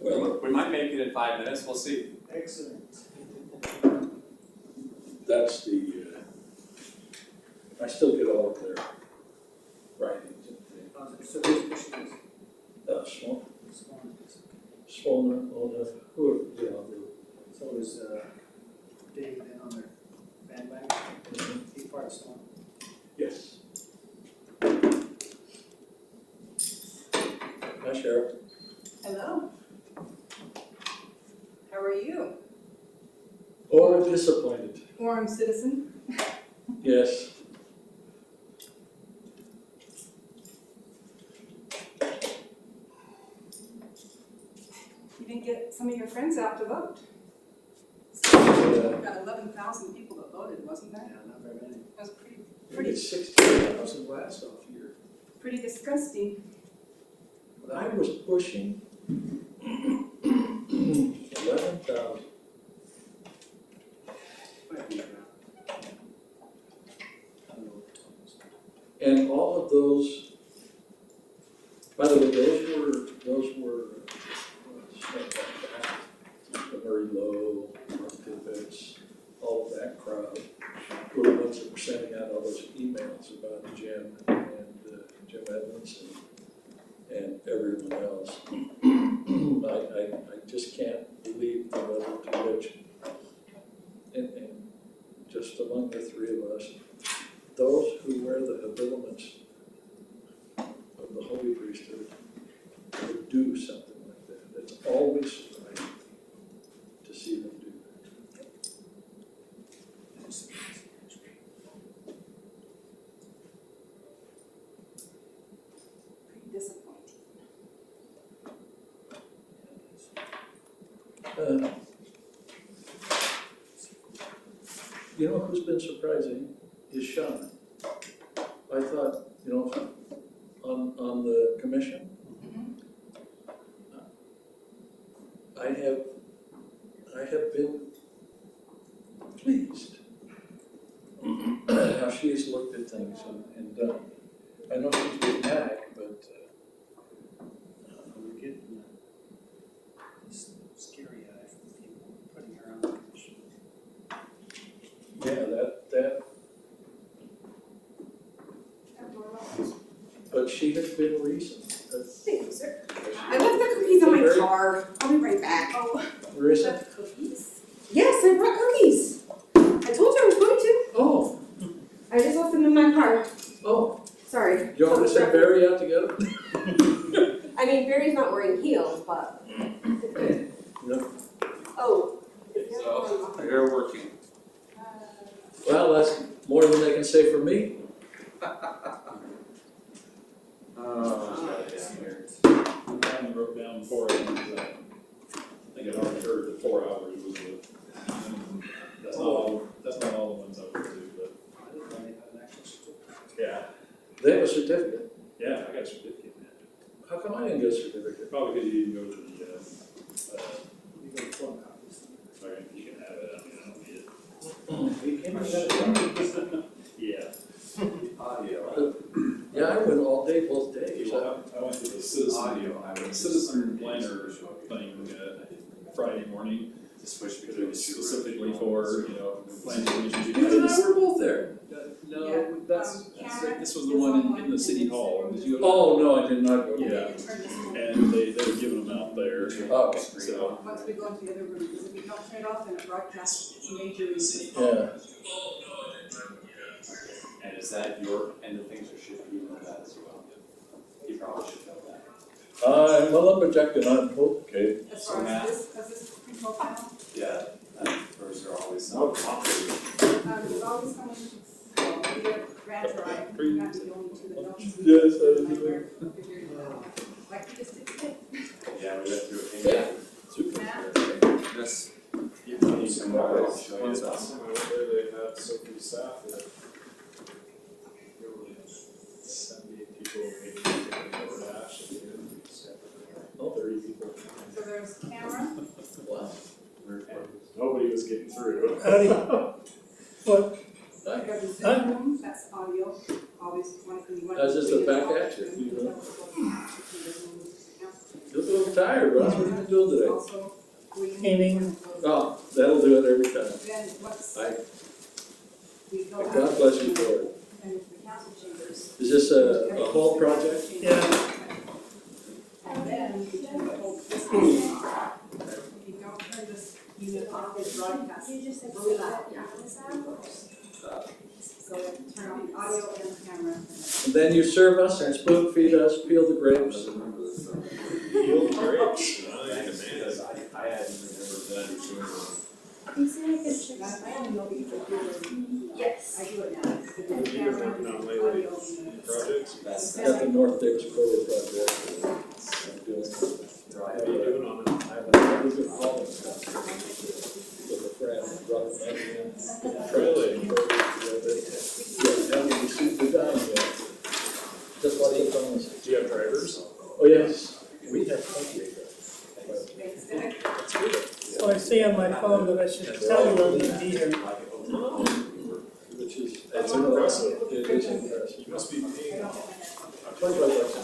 Well, we might make it in 5 minutes, we'll see. Excellent. That's the, I still get all of their writings and things. So who's pushing this? Swollen, all the, whoever, yeah, I'll do. So is Dave then on their bandwagon? He's part of Swan. Yes. Hi, Sheriff. Hello. How are you? Or disappointed. Forum citizen? Yes. You didn't get some of your friends out to vote. Yeah. Got 11,000 people that voted, wasn't there? Yeah, not very many. That was pretty Pretty 16,000 last off year. pretty disgusting. But I was pushing 11,000. Might be around. I don't know what the total is. And all of those, by the way, those were the Murray Low, Mark Tippett, all of that crowd were the ones that were sending out all those emails about Jim and Jim Edmonds and everyone else. I just can't believe the level to which, and just among the three of us, those who wear the habiliments of the Holy Priesthood would do something like that. It's always surprising to see them do that. Pretty disappointing. You know who's been surprising is Sean. I thought, you know, on the commission, I have been pleased how she has looked at things and done. I know she's been back, but We're getting this scary eye from people putting her on the commission. yeah, that, but she has been recent. Thank you, sir. I left the cookies in my Very- car. I'll be right back. Oh, Recent? the cookies? Yes, I brought cookies. I told you I was going to. Oh, I just left them in my car. oh, Sorry. you want me to send Barry out together? I mean, Barry's not wearing heels, but. No. Oh. So, they're working. Well, that's more than they can say for me. I finally wrote down 4 items. I think I'd already heard that 4 hours was that's not all the ones I would do, but I didn't know they had an actual certificate. yeah, They have a certificate. yeah, I got a certificate in that. How come I didn't get a certificate? Probably because you didn't go to the, You go to phone copies. sorry, you can have it, I mean, I don't need it. You came and got it. Yeah. Yeah, I went all day, both days. I went to the citizen planner thing Friday morning, specifically for, planning commission. You and I were both there. No, that's Cameron this was the one in the city hall. Did you go to Oh, no, I did not go. Yeah. And they were giving them out there. Okay. So, Once we go into the other room, because if we don't turn it off, then it broadcasts majorly. Yeah. And is that your end of things, or should he know that as well? He probably should know that. Well, I'm projecting on, okay. As far as this control panel, Yeah, or is there always some? there's always someone, well, either Grant or I, we're not the only two that don't. Yes, I Like do. we're figuring it out. Like we just did today. Yeah, we went through it. Yeah. Super. Matt? Yes. You need some more, I'll show you that. they had Sophie staff that there were 78 people waiting for Dash and Oh. 30 people. So there's Cameron, Wow. Nobody was getting through. Howdy. What? we got the Zoom room, that's audio, always one, you want. That's just a back at you. Just a little tired, Russ, what have you been doing today? Also, green. Painting. Oh, that'll do it every time. Then what's, I, we go out. God bless you for it. And the council chambers. Is this a whole project? Yeah. And then we can hold this one off. If you don't turn this unit off, it's broadcast really loud. So turn on the audio and camera. And then you serve us and spoon feed us, peel the grapes. Yield grapes. Because I hadn't remembered that. I only know you could do it. Yes. I do it now. What have you been working on lately? Any projects? That's, Got the North Davis Quarter project. I'm doing. What are you doing on it? I have a very good hauling contract with a friend, Robert Amending. Really? Yeah, haven't received the dime yet. Just what he promised. Do you have drivers? Oh, yes, we have plenty of So I see on my phone that I should tell you I'm gonna be here. which is. That's impressive. It is impressive. You must be paying. $25 an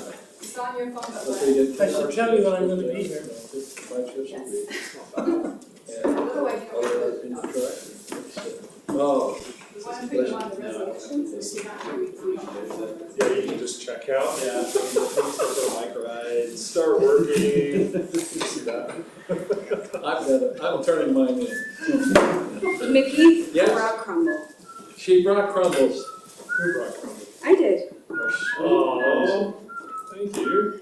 hour. It's on your phone, But but they get I should tell you that I'm gonna be here. 5 shifts a week. And otherwise you other don't. in the truck. Oh, We want to put you on the resolutions, so you're not really. Yeah, you can just check out. Yeah. Start the bike ride, start working. You see that? I'm turning mine in. Mickey Yes. brought crumble. She brought crumbles. Who brought crumble? I did. Oh, thank you.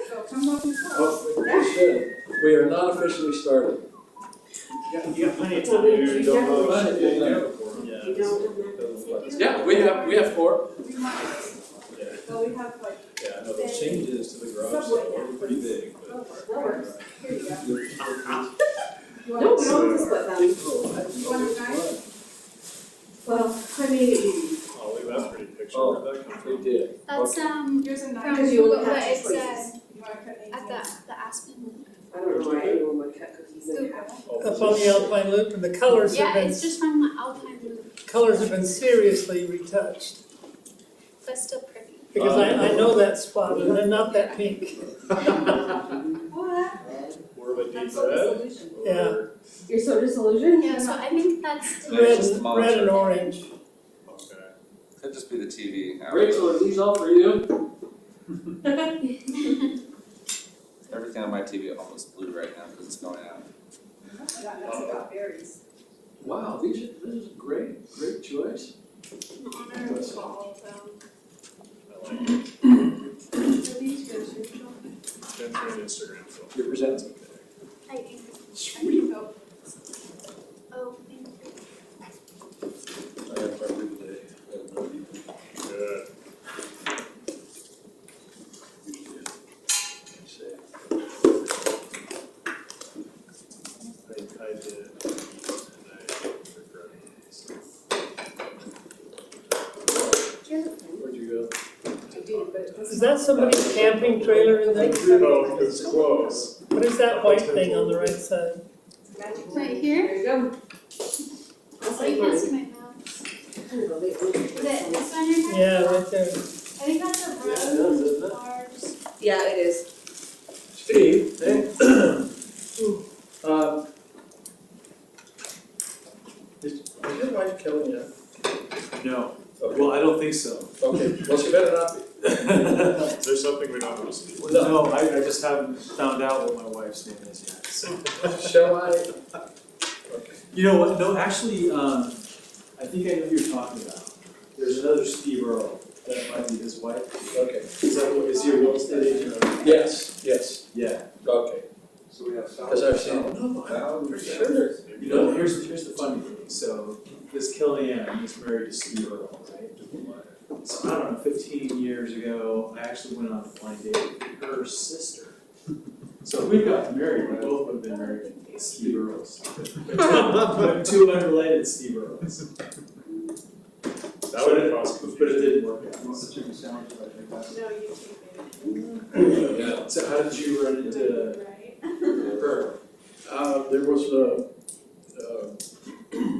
So come up and tell us. Oh, we should. We are not officially started. You got plenty of time. You don't know. Right, Yeah, yeah. You don't Yeah, we have 4. We want, well, we have like, Yeah, no, those changes to the garage Subway are pretty big, but. That works. here you go. You No, want we don't have to split them. You want a knife? Well, I made it easy. Oh, look at that pretty picture. Oh, Where'd that come we from? did. That's Here's a from knife. Because you only Google, have but two it's choices. You want to cut anything? at the Aspen. I don't know why anyone would cut cookies in Google. half. Oh, Up on the Alpine Loop, and the colors have Yeah, been, it's just from the Alpine Loop, colors have been seriously retouched. but still pretty. Because I know that spot, and they're not that pink. What? More of a deep That's what the red? solution. Yeah. Or- You're so disillusioned? Yeah, so I think that's Red and orange. Okay. Could just be the TV. Rachel, are these all for you? Everything on my TV almost blue right now because it's going out. That's about berries. Wow, this is great choice. in honor of all of them. I like it. So these yours, Rachel? Send me an Instagram photo. You're presenting. I am. Sweet. Oh, thank you. I have my blue today. Good. I did. And I regret it. Where'd you I do, but it doesn't. Is that somebody's camping trailer in there? Oh, it's close. What is that white thing on the right side? Magic Right here? There you go. Oh, you can't see my mouse. Is it this one you're talking Yeah, about? right there. I think that's a rose, ours. Yeah, it is. Steve, hey. Is your wife killing you? No, Okay. well, I don't think so. Okay, well, she better not be. Is there something we don't know, Steve? No, I just haven't found out what my wife's name is yet, so. Shall I? Okay. You know what, no, actually, I think I know who you're talking about. There's another Steve Earle, that might be his wife. Okay. Is he a real estate agent? Yes, Yeah. okay. So we have. Because I've seen, no, I'm pretty sure. You know, here's the funny thing, so this Kellyanne is married to Steve Earle, right? So I don't know, 15 years ago, I actually went on a blind date with her sister. So if we got married, we both would have been married to Steve Earles. But two unrelated Steve Earles. That would have cost But it didn't work out. No, you can't. Yeah. So how did you run into Right? her? There was a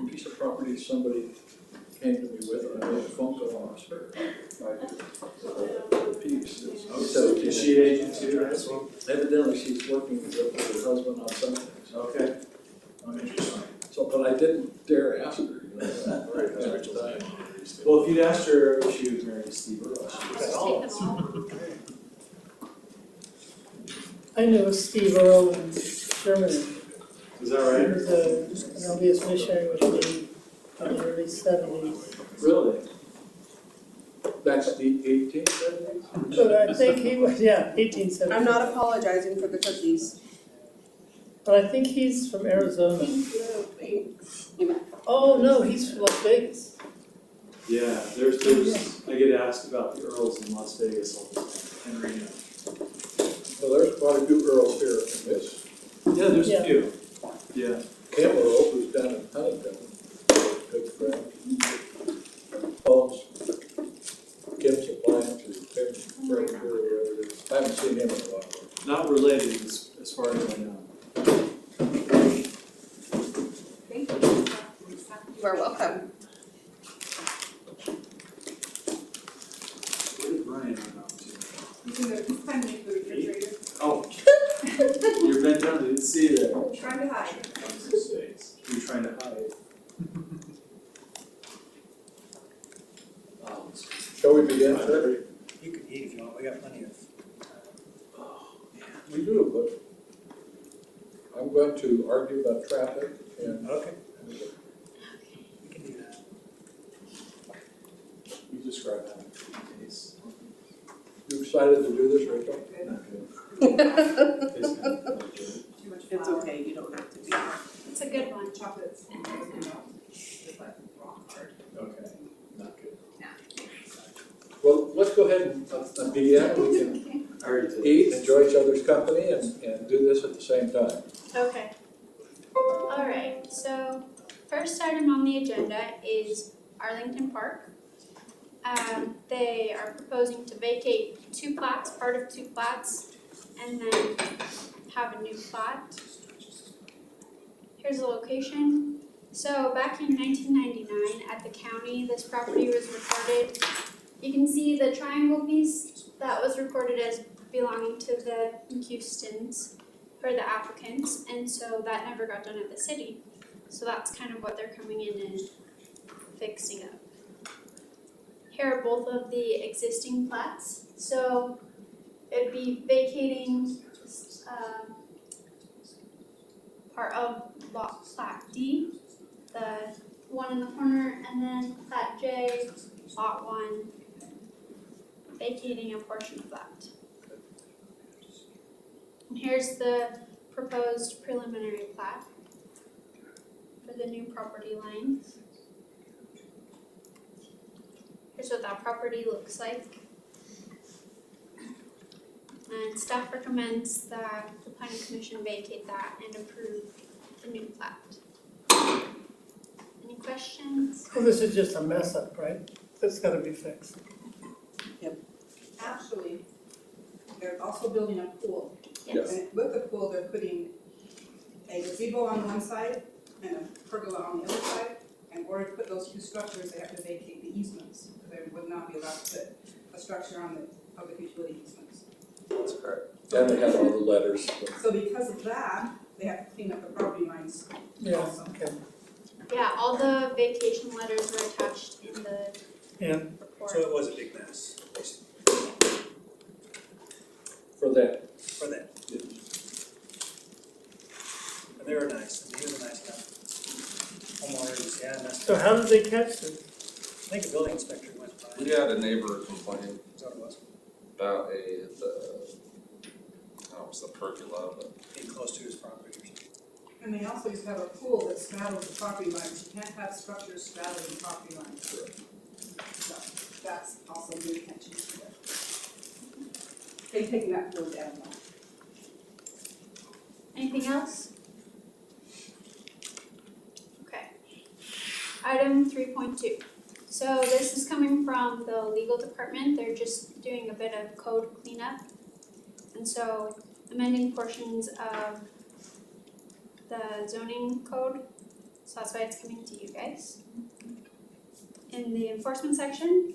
piece of property somebody came to me with, and I made a phone call and asked her. The piece is Is she agent too as well? evidently she's working with her husband on some things. Okay. I'm interested. So, but I didn't dare ask her, you know. Right, at the right. time. Well, if you'd asked her if she was married to Steve Earle, she would Just say, take them all. I knew Steve Earle in Germany. is that He right? was an LDS missionary with me in the early 70s. Really? That's the 1870s? But I think he was, yeah, 1870. I'm not apologizing for the cookies. But I think he's from Arizona. You bet. Oh, no, he's from Las Vegas. Yeah, there's, I get asked about the Earls in Las Vegas all the time, and Reno. Well, there's quite a few Earls here in this. Yeah, there's Yeah. a few. Yeah. Cam Earl, who's down in Huntington, good friend. Owns Kim's Appliance, Kim's Furniture, whatever it is. I haven't seen him in a while. Not related as far as I know. Thank you. You are welcome. Where did Brian run off to? He's in the, he's climbing into the refrigerator. Oh. You're bent down, I didn't see that. Trying to hide. You're trying to hide. Shall we begin, sir? You can eat if you want, we got plenty of. We do, but I'm going to argue about traffic and Okay. We can do that. You describe that. It's you excited to do this, Rachel? not good. It's not good. Too much flour. It's okay, you don't have to be. It's a good one. Chocolates and milk, just like rock hard. Okay, not good. Well, let's go ahead and begin. We can I already did. eat, enjoy each other's company, and do this at the same time. Okay. All right, so first item on the agenda is Arlington Park. They are proposing to vacate two plats, part of two plats, and then have a new plat. Here's the location. So back in 1999 at the county, this property was recorded. You can see the triangle piece that was recorded as belonging to the Houstons for the applicants, and so that never got done at the city. So that's kind of what they're coming in and fixing up. Here are both of the existing plats. So it'd be vacating part of Plat D, the one in the corner, and then Plat J, Lot 1, vacating a portion of that. And here's the proposed preliminary plat for the new property lines. Here's what that property looks like. And staff recommends that the planning commission vacate that and approve the new plat. Any questions? Well, this is just a mess up, right? That's gotta be fixed. Actually, they're also building a pool. Yes. And with the pool, they're putting a gazebo on one side and a pergola on the other side. In order to put those two structures, they have to vacate the easements. They would not be allowed to put a structure on the public utility easements. That's correct. And they have all the letters. So because of that, they have to clean up the property lines Yeah, also. okay. Yeah, all the vacation letters were attached in the Yeah. report. So it was a big mess, basically, For that. for them. And they were nice, and he was a nice guy. Homeowners, yeah, that's. So how did they catch it? I think the building inspector went by. We had a neighbor complain Is that what it was? about it's the pergola, but Being close to his property or something. And they also used to have a pool that straddles the property lines. You can't have structures straddling the property lines. So that's also the attention to it. They've taken that pool down now. Anything else? Okay. Item 3.2. So this is coming from the legal department. They're just doing a bit of code cleanup. And so amending portions of the zoning code. So that's why it's coming to you guys. in the enforcement section,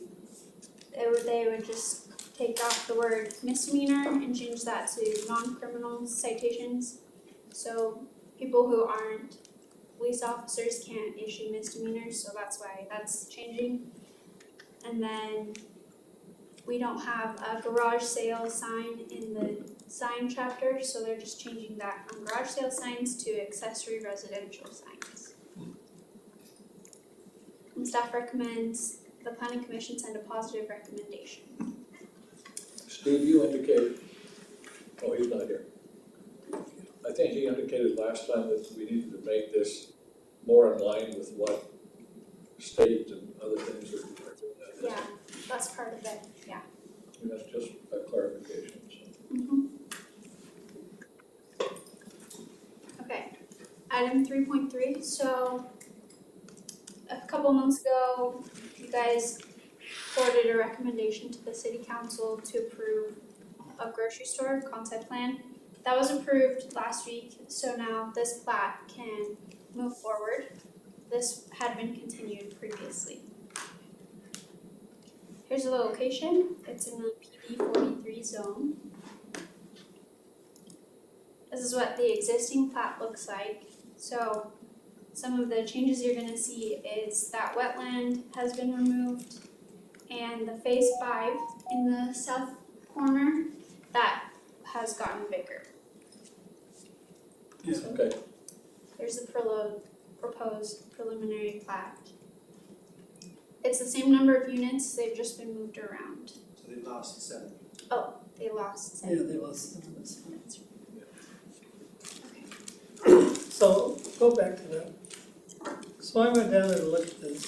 they would just take off the word misdemeanor and change that to non-criminal citations. So people who aren't police officers can't issue misdemeanors, so that's why that's changing. And then we don't have a garage sale sign in the sign chapter, so they're just changing that from garage sale signs to accessory residential signs. And staff recommends the planning commission send a positive recommendation. Steve, you indicated, oh, he's not here. I think he indicated last time that we needed to make this more in line with what state and other things are doing. Yeah, that's part of it, yeah. And that's just a clarification, so. Okay, item 3.3, so a couple months ago, you guys forwarded a recommendation to the city council to approve a grocery store concept plan. That was approved last week, so now this plat can move forward. This had been continued previously. Here's the location, it's in the PD 43 zone. This is what the existing plat looks like. So some of the changes you're gonna see is that wetland has been removed and the phase 5 in the south corner, that has gotten bigger. Okay, There's the proposed preliminary plat. It's the same number of units, they've just been moved around. So they lost 7. Oh, they lost Yeah, 7 they lost some of this. units. So, go back to that. So I went down and looked at this.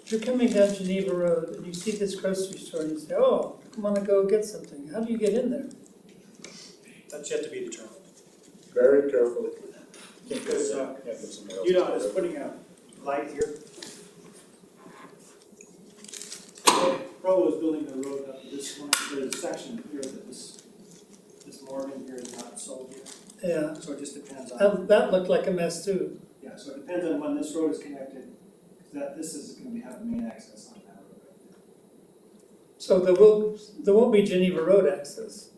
If you're coming down Geneva Road and you see this grocery store and you say, oh, I wanna go get something, how do you get in there? That's yet to be determined. very carefully. Because, Yeah, get somewhere else. UDOT is putting a light here. Pro is building the road up to this one, there's a section here that this Morgan here is not sold yet. Yeah, So it just depends on, that looked like a mess too. yeah, so it depends on when this road is connected, because this is gonna have main access on that road right So there won't be Geneva Road access.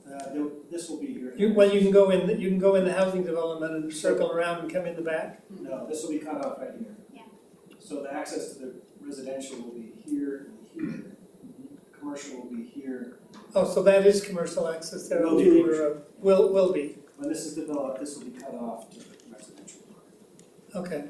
there. This will be here. You can go in the housing development and circle around and come in the back? No, this will be cut off right here. Yeah. So the access to the residential will be here and here. Commercial will be here. Oh, so that is commercial access there on Will be. Geneva Road? Will be, When this is developed, this will be cut off to residential. okay.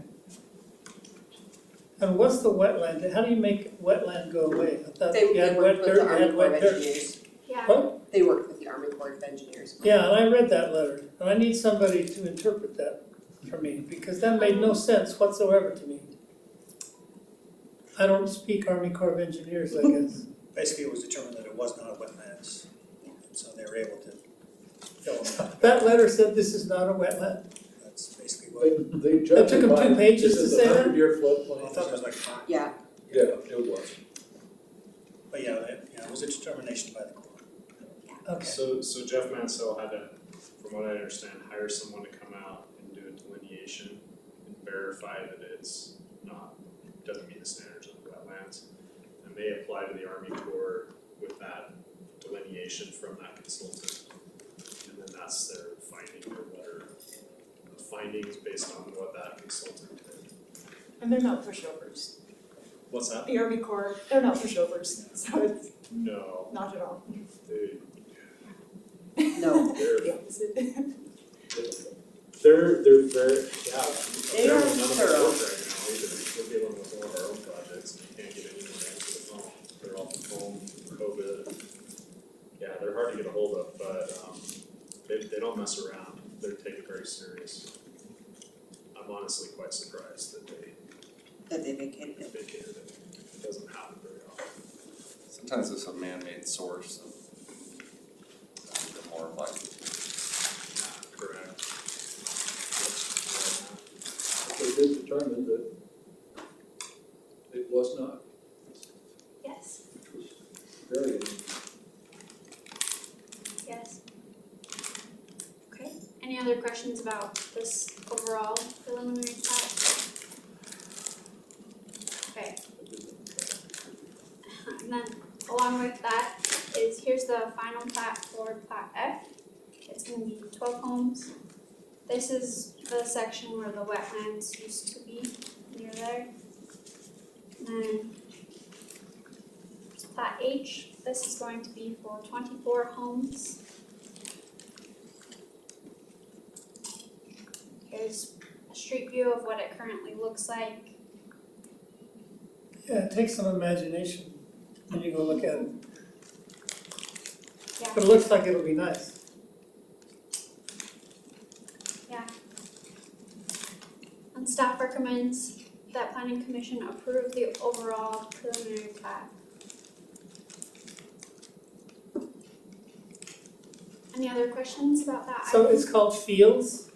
And what's the wetland, how do you make wetland go away? I thought They you had worked wet with dirt, the you Army had Corps of wet dirt. Engineers. Yeah, What? They worked with the Army Corps of Engineers. Yeah, and I read that letter, and I need somebody to interpret that for me, because that made no sense whatsoever to me. I don't speak Army Corps of Engineers, I guess. Basically, it was determined that it was not a wetlands, so they were able to fill them up. That letter said this is not a wetland. That's basically what, They That took them 2 justified pages this to is say that? 100-year I floodplain. thought it was like 5. Yeah, Yeah, it was. But yeah, it was a determination by the Corps. Okay, So Jeff Mansell had to, from what I understand, hire someone to come out and do a delineation and verify that it's not, doesn't meet the standards of the wetlands. And they apply to the Army Corps with that delineation from that consultant. And then that's their finding, their letter of findings based on what that consultant did. And they're not pushovers. What's that? The Army Corps, they're not pushovers, so it's No, not at all. they, no. they're, Difficult. they're very, yeah. They are none of us thorough. work right now either. We're dealing with one of our own projects and you can't get anyone to answer the phone. They're off the phone, COVID. Yeah, they're hard to get a hold of, but, they don't mess around. They take it very serious. I'm honestly quite surprised that they That they vacated it. vacated it. It doesn't happen very often. Sometimes it's a man-made source of the more like Correct. They did determine that it was not, yes, which was very, yes. Okay, any other questions about this overall preliminary plat? along with that is, here's the final plat for Plat F. It's gonna be 12 homes. This is the section where the wetlands used to be, near there. And then Plat H, this is going to be for 24 homes. Here's a street view of what it currently looks like. Yeah, it takes some imagination when you go look at it. Yeah. But it looks like it'll be nice. And staff recommends that planning commission approve the overall preliminary plat. Any other questions about that So item? it's called Fields.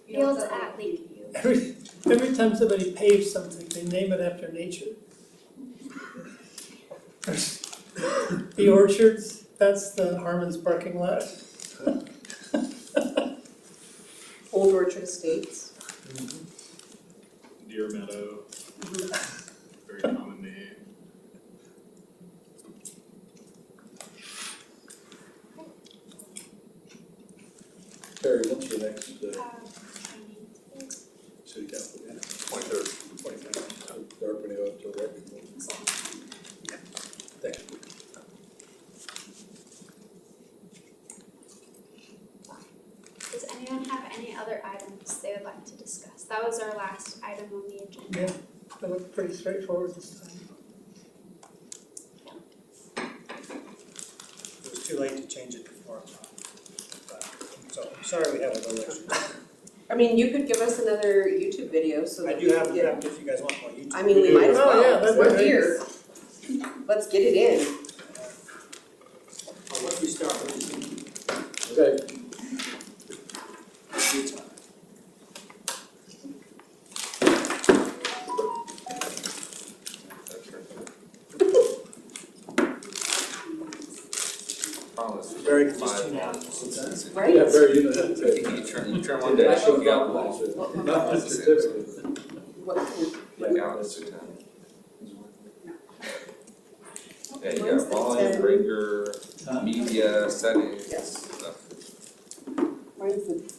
Fields at Lakeview. Every time somebody paves something, they name it after nature. The Orchards, that's the Harmon's parking lot. Old Orchard Estates. Deer Meadow, very common name. Barry, what's your next, city council meeting? 23rd. They're opening up till record. Thank you. Does anyone have any other items they would like to discuss? That was our last item on the agenda. Yeah, that looked pretty straightforward this time. It was too late to change it to 4 o'clock. So, sorry we have a delay. I mean, you could give us another YouTube video so I that do we have can it get, prepped if you guys want more YouTube. I mean, we might as Oh, yeah, well, that'd be we're great. here. Let's get it in. I'll let you start with Okay, Promise. Very Five interesting. months. Right? yeah, Barry, you don't have to take. You turn one day, you got one. Not a certificate. What can- You got a certificate. Yeah, you got volume, breaker, media, settings, Yes. stuff. Mine's the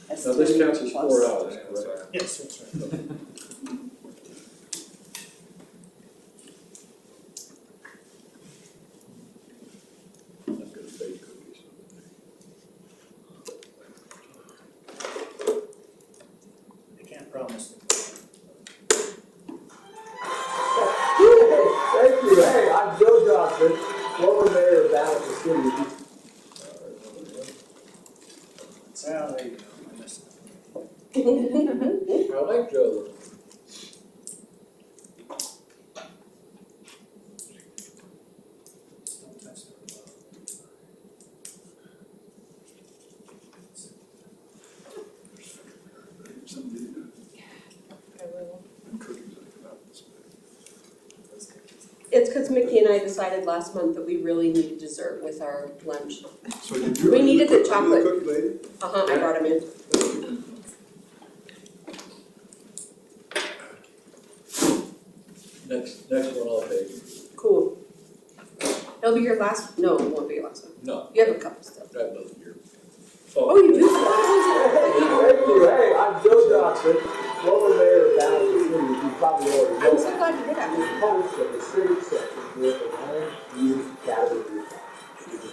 Now, this counts as 4 plus. hours, That's correct? right. Yes, that's right. I'm gonna bake cookies. I can't promise. Thank you. Hey, I'm Joe Johnson, former mayor of Dallas City. Well, there you go. I messed up. I like Joe. Don't touch the remote. It's because Mickey and I decided last month that we really needed dessert with our lunch. So did We needed the chocolate. Cookie lady? I brought him in. Next one I'll take. Cool. It'll be your last, no, it won't be your last one. No, You have a couple still. I have another year. Oh, you do? Thank you. Hey, I'm Joe Johnson, former mayor of Dallas City. You probably already know I'm so that. glad you did that. Host of the city section with the Land Use Category.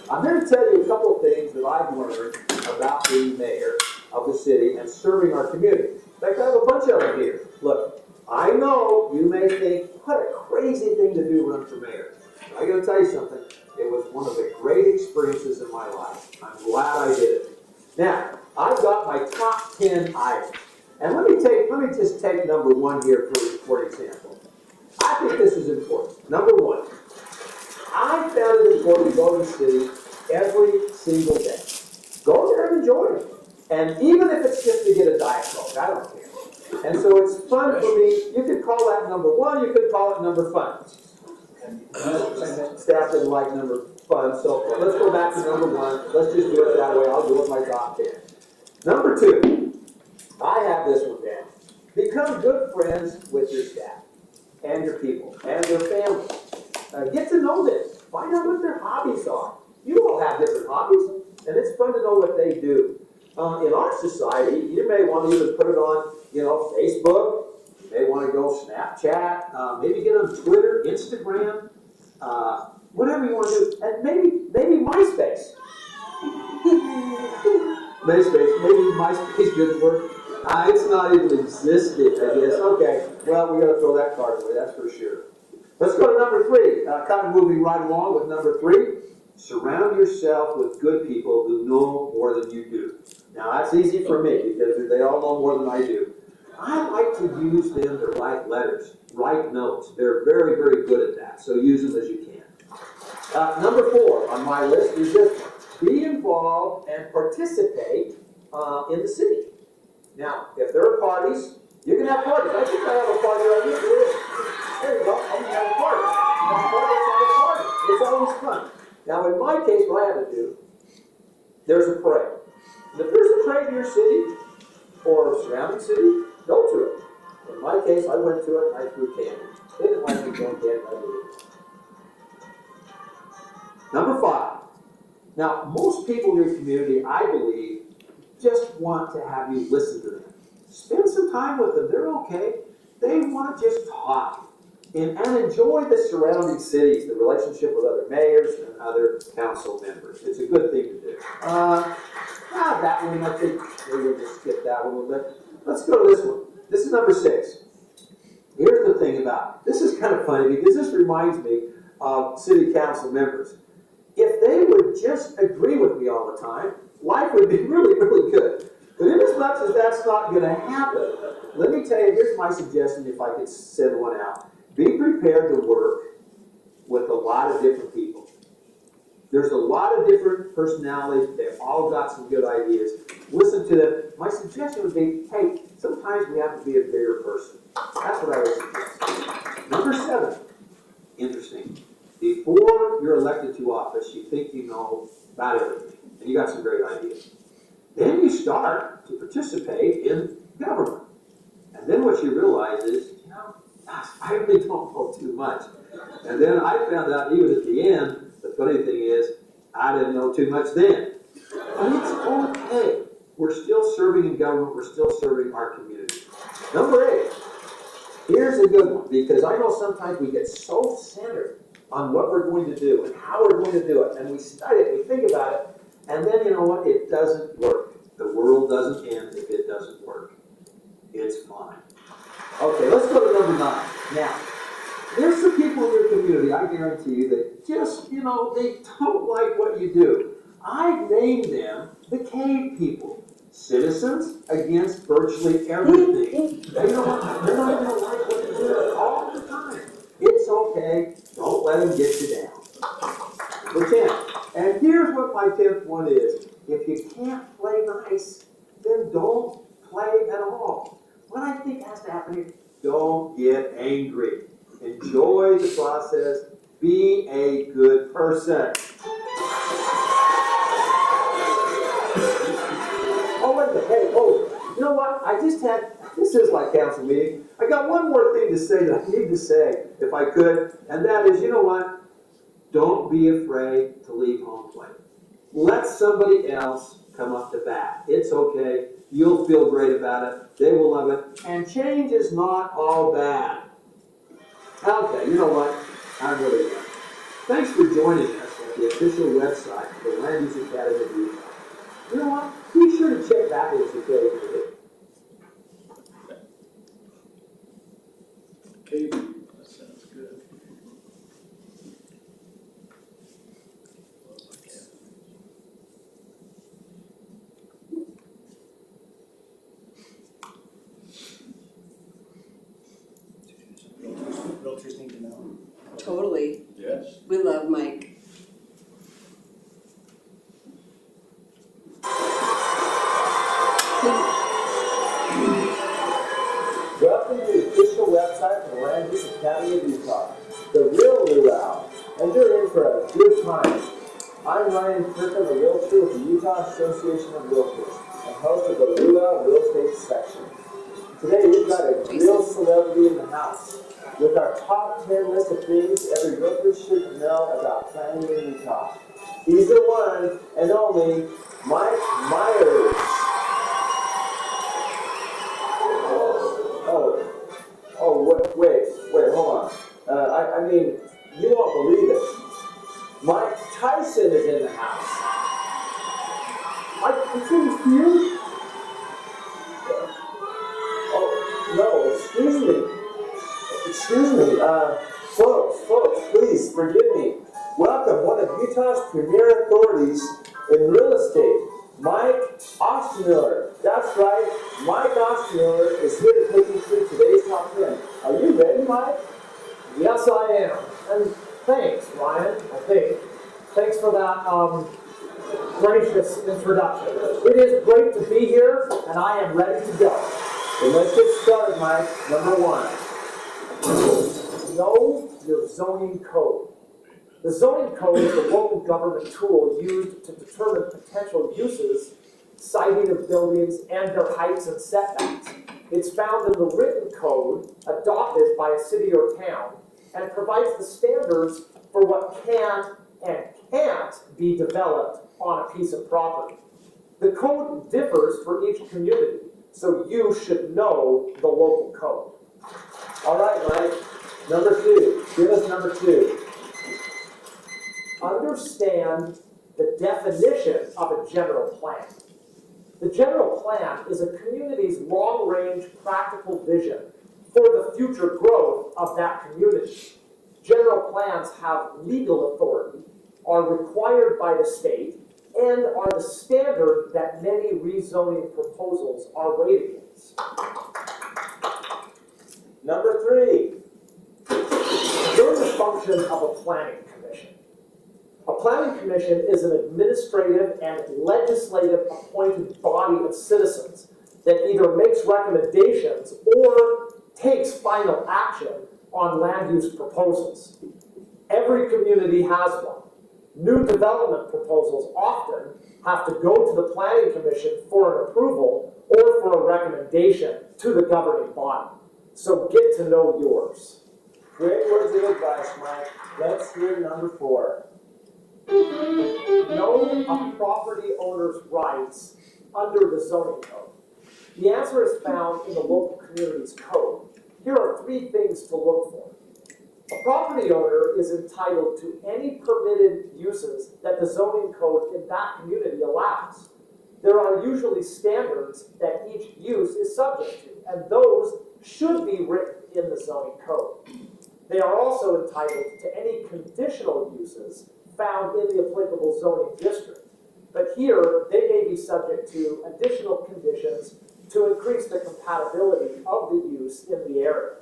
I'm here to tell you a couple of things that I've learned about being mayor of the city and serving our community. In fact, I have a bunch of them here. Look, I know you may think, what a crazy thing to do, run for mayor. I gotta tell you something. It was one of the great experiences in my life. I'm glad I did it. Now, I've got my top 10 items. And let me just take number 1 here for example. I think this is important. Number 1, I found it important to go to the city every single day. Go there and enjoy it. And even if it's just to get a Diet Coke, I don't care. And so it's fun for me. You could call that number 1, you could call it number fun. Staff didn't like number fun, so let's go back to number 1. Let's just do it that way. I'll do it my top 10. Number 2, I have this one down. Become good friends with your staff and your people and their families. Get to know this. Find out what their hobbies are. You all have different hobbies, and it's fun to know what they do. In our society, you may want to even put it on, Facebook. You may want to go Snapchat, maybe get on Twitter, Instagram, whatever you want to do, and maybe MySpace. Maybe MySpace didn't work. It's not even existed, I guess. Okay, well, we got to throw that card away, that's for sure. Let's go to number 3. Kind of moving right along with number 3. Surround yourself with good people who know more than you do. Now, that's easy for me because they all know more than I do. I like to use them to write letters, write notes. They're very, very good at that, so use them as you can. Number 4 on my list is just be involved and participate in the city. Now, if there are parties, you can have parties. I think I have a party right here. There you go. I'm going to have a party. It's always fun. Now, in my case, what I had to do, there's a parade. And if there's a parade in your city or surrounding city, go to it. In my case, I went to it and I threw candy. They didn't like me throwing candy, I did it. Number 5. Now, most people in your community, I believe, just want to have you listen to them. Spend some time with them. They're okay. They want to just talk and enjoy the surrounding cities, the relationship with other mayors and other council members. It's a good thing to do. That one, I think we'll just skip that one a little bit. Let's go to this one. This is number 6. Here's the thing about it. This is kind of funny because this reminds me of city council members. If they would just agree with me all the time, life would be really, really good. But in as much as that's not going to happen, let me tell you, here's my suggestion if I could send one out. Be prepared to work with a lot of different people. There's a lot of different personalities. They've all got some good ideas. Listen to them. My suggestion would be, hey, sometimes we have to be a bigger person. That's what I would suggest. Number 7, interesting. Before you're elected to office, you think you know about everything, and you got some great ideas. Then you start to participate in government. And then what you realize is, I really don't know too much. And then I found out even at the end, the funny thing is, I didn't know too much then. But it's okay. We're still serving in government. We're still serving our community. Number 8. Here's a good one, because I know sometimes we get so centered on what we're going to do and how we're going to do it. And we study it, we think about it, and then you know what? It doesn't work. The world doesn't end if it doesn't work. It's fine. Okay, let's go to number 9. Now, there's some people in your community, I guarantee you, that just, they don't like what you do. I've named them the cave people. Citizens against virtually everything. They're not even going to like what you do all the time. It's okay. Don't let them get you down. Number 10. And here's what my 10th one is. If you can't play nice, then don't play at all. What I think has to happen is don't get angry. Enjoy the process. Be a good person. You know what? This is my council meeting. I got one more thing to say that I need to say, if I could, and that is, you know what? Don't be afraid to leave home plate. Let somebody else come up to bat. It's okay. You'll feel great about it. They will love it. And change is not all bad. Okay, you know what? I'm really done. Thanks for joining us at the official website of the Land Use Academy of Utah. You know what? Be sure to check back with us occasionally. Okay, that sounds good. Realtors need to know. Totally. Yes. We love Mike. Welcome to the official website of the Land Use Academy of Utah, the real luau, and you're in for a good time. I'm Ryan Kirkham, a realtor with the Utah Association of Realtors, and host of the Luau Real Estate section. Today we've got a real celebrity in the house with our top top 10 list of things every realtor should know about planning in Utah. He's the one and only Mike Myers. Wait, hold on. I mean, you won't believe it. Mike Tyson is in the house. It's in here? Oh, no, excuse me. Folks, please forgive me. Welcome one of Utah's premier authorities in real estate, Mike Ostmiller. That's right, Mike Ostmiller is here to take you through today's top 10. Are you ready, Mike? Yes, I am. And thanks, Ryan, I think. Thanks for that gracious introduction. It is great to be here, and I am ready to go. Then let's get started, Mike. Number 1. Know your zoning code. The zoning code is a local government tool used to determine potential uses, siting of buildings, and their heights and setbacks. It's found in the written code adopted by a city or town and provides the standards for what can and can't be developed on a piece of property. The code differs for each community, so you should know the local code. All right, Mike. Number 2. Give us number 2. Understand the definition of a general plan. The general plan is a community's long-range practical vision for the future growth of that community. General plans have legal authority, are required by the state, and are the standard that many rezoning proposals are weighed against. Number 3. Learn the function of a planning commission. A planning commission is an administrative and legislative appointed body of citizens that either makes recommendations or takes final action on land use proposals. Every community has one. New development proposals often have to go to the planning commission for an approval or for a recommendation to the governing body. So get to know yours. Great words of advice, Mike. Let's hear number 4. Know a property owner's rights under the zoning code. The answer is found in the local community's code. Here are 3 things to look for. A property owner is entitled to any permitted uses that the zoning code in that community allows. There are usually standards that each use is subject to, and those should be written in the zoning code. They are also entitled to any conditional uses found in the applicable zoning district. But here, they may be subject to additional conditions to increase the compatibility of the use in the area.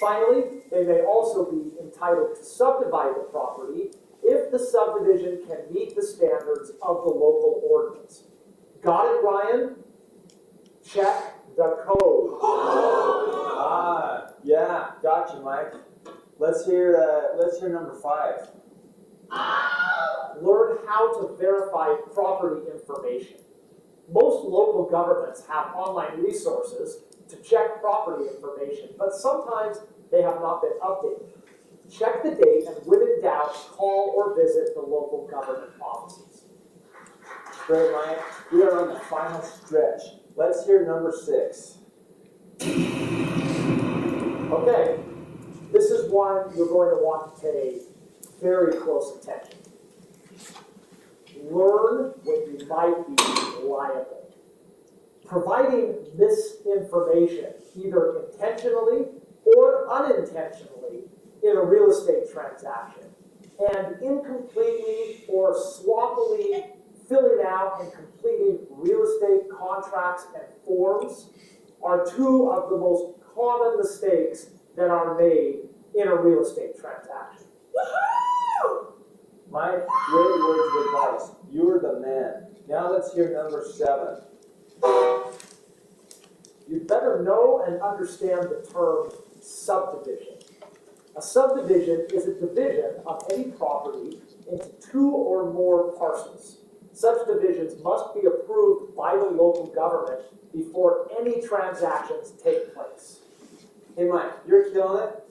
Finally, they may also be entitled to subdivide the property if the subdivision can meet the standards of the local ordinance. Got it, Ryan? Check the code. Yeah, gotcha, Mike. Let's hear number 5. Learn how to verify property information. Most local governments have online resources to check property information, but sometimes they have not been updated. Check the date, and when in doubt, call or visit the local government offices. Great, Mike. We are on the final stretch. Let's hear number 6. Okay, this is one you're going to want to pay very close attention. Learn when you might be liable. Providing misinformation, either intentionally or unintentionally, in a real estate transaction, and incompletely or sloppily filling out and completing real estate contracts and forms are 2 of the most common mistakes that are made in a real estate transaction. Woohoo! Mike, great words of advice. You're the man. Now let's hear number 7. You'd better know and understand the term subdivision. A subdivision is a division of any property into 2 or more parcels. Such divisions must be approved by the local government before any transactions take place. Hey, Mike, you're killing it.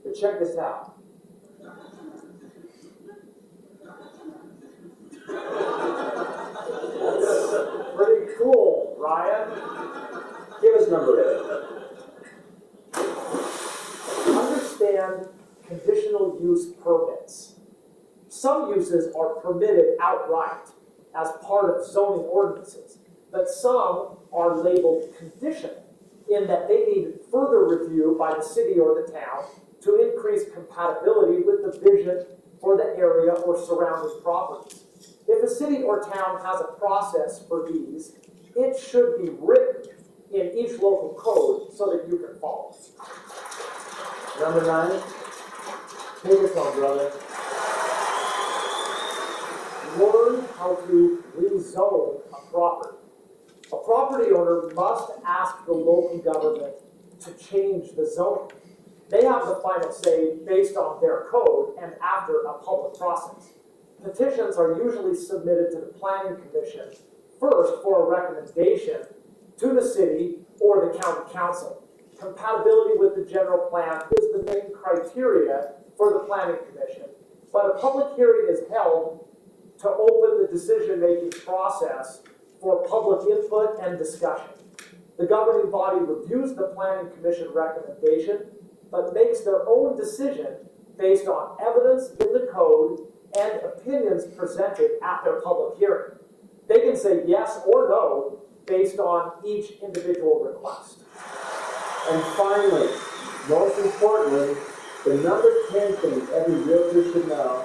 But check this out. That's pretty cool, Ryan. Give us number 8. Understand conditional use permits. Some uses are permitted outright as part of zoning ordinances, but some are labeled conditional in that they need further review by the city or the town to increase compatibility with the vision for the area or surrounding properties. If a city or town has a process for these, it should be written in each local code so that you can follow. Number 9. Take us home, brother. Learn how to rezone a property. A property owner must ask the local government to change the zoning. They have the final say based on their code and after a public process. Petitions are usually submitted to the planning commission first for a recommendation to the city or the county council. Compatibility with the general plan is the main criteria for the planning commission, but a public hearing is held to open the decision-making process for public input and discussion. The governing body reviews the planning commission recommendation, but makes their own decision based on evidence in the code and opinions presented at their public hearing. They can say yes or no based on each individual request. And finally, most importantly, the number 10 thing every realtor should know.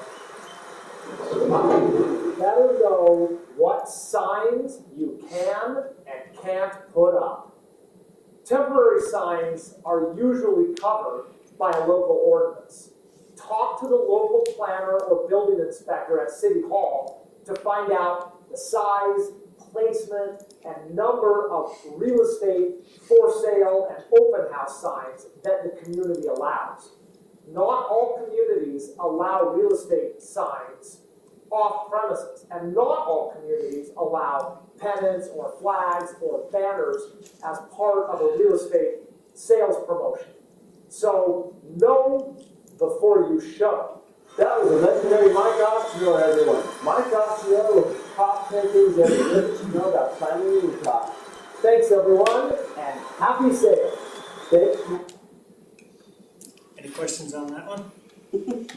Better know what signs you can and can't put up. Temporary signs are usually covered by a local ordinance. Talk to the local planner or building inspector at City Hall to find out the size, placement, and number of real estate, for sale, and open house signs that the community allows. Not all communities allow real estate signs off premises, and not all communities allow pennants or flags or banners as part of a real estate sales promotion. So know before you show. That was a legendary Mike Oxnell, everyone. Mike Oxnell with top 10 things every realtor should know about planning and talk. Thanks everyone, and happy sales. Thank you. Any questions on that one? Do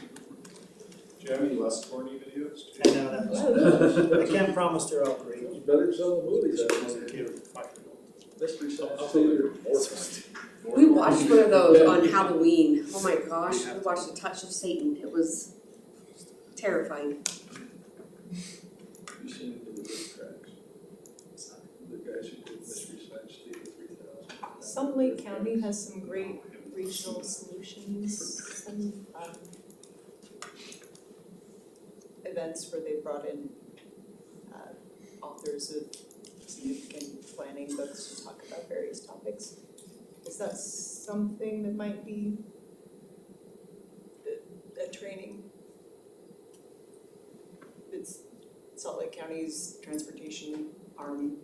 you have any less corny videos? I know that was, I can't promise they're all great. It's better than some of the movies I've seen. Mystery Science Theater. We watched one of those on Halloween. Oh my gosh, we watched A Touch of Satan. It was terrifying. You seen it in the big tracks? The guys who did Mystery Science Theater 3000. Some Lake County has some great regional solutions, some events where they brought in authors of significant planning books to talk about various topics. Is that something that might be a training? It's Salt Lake County's transportation arm.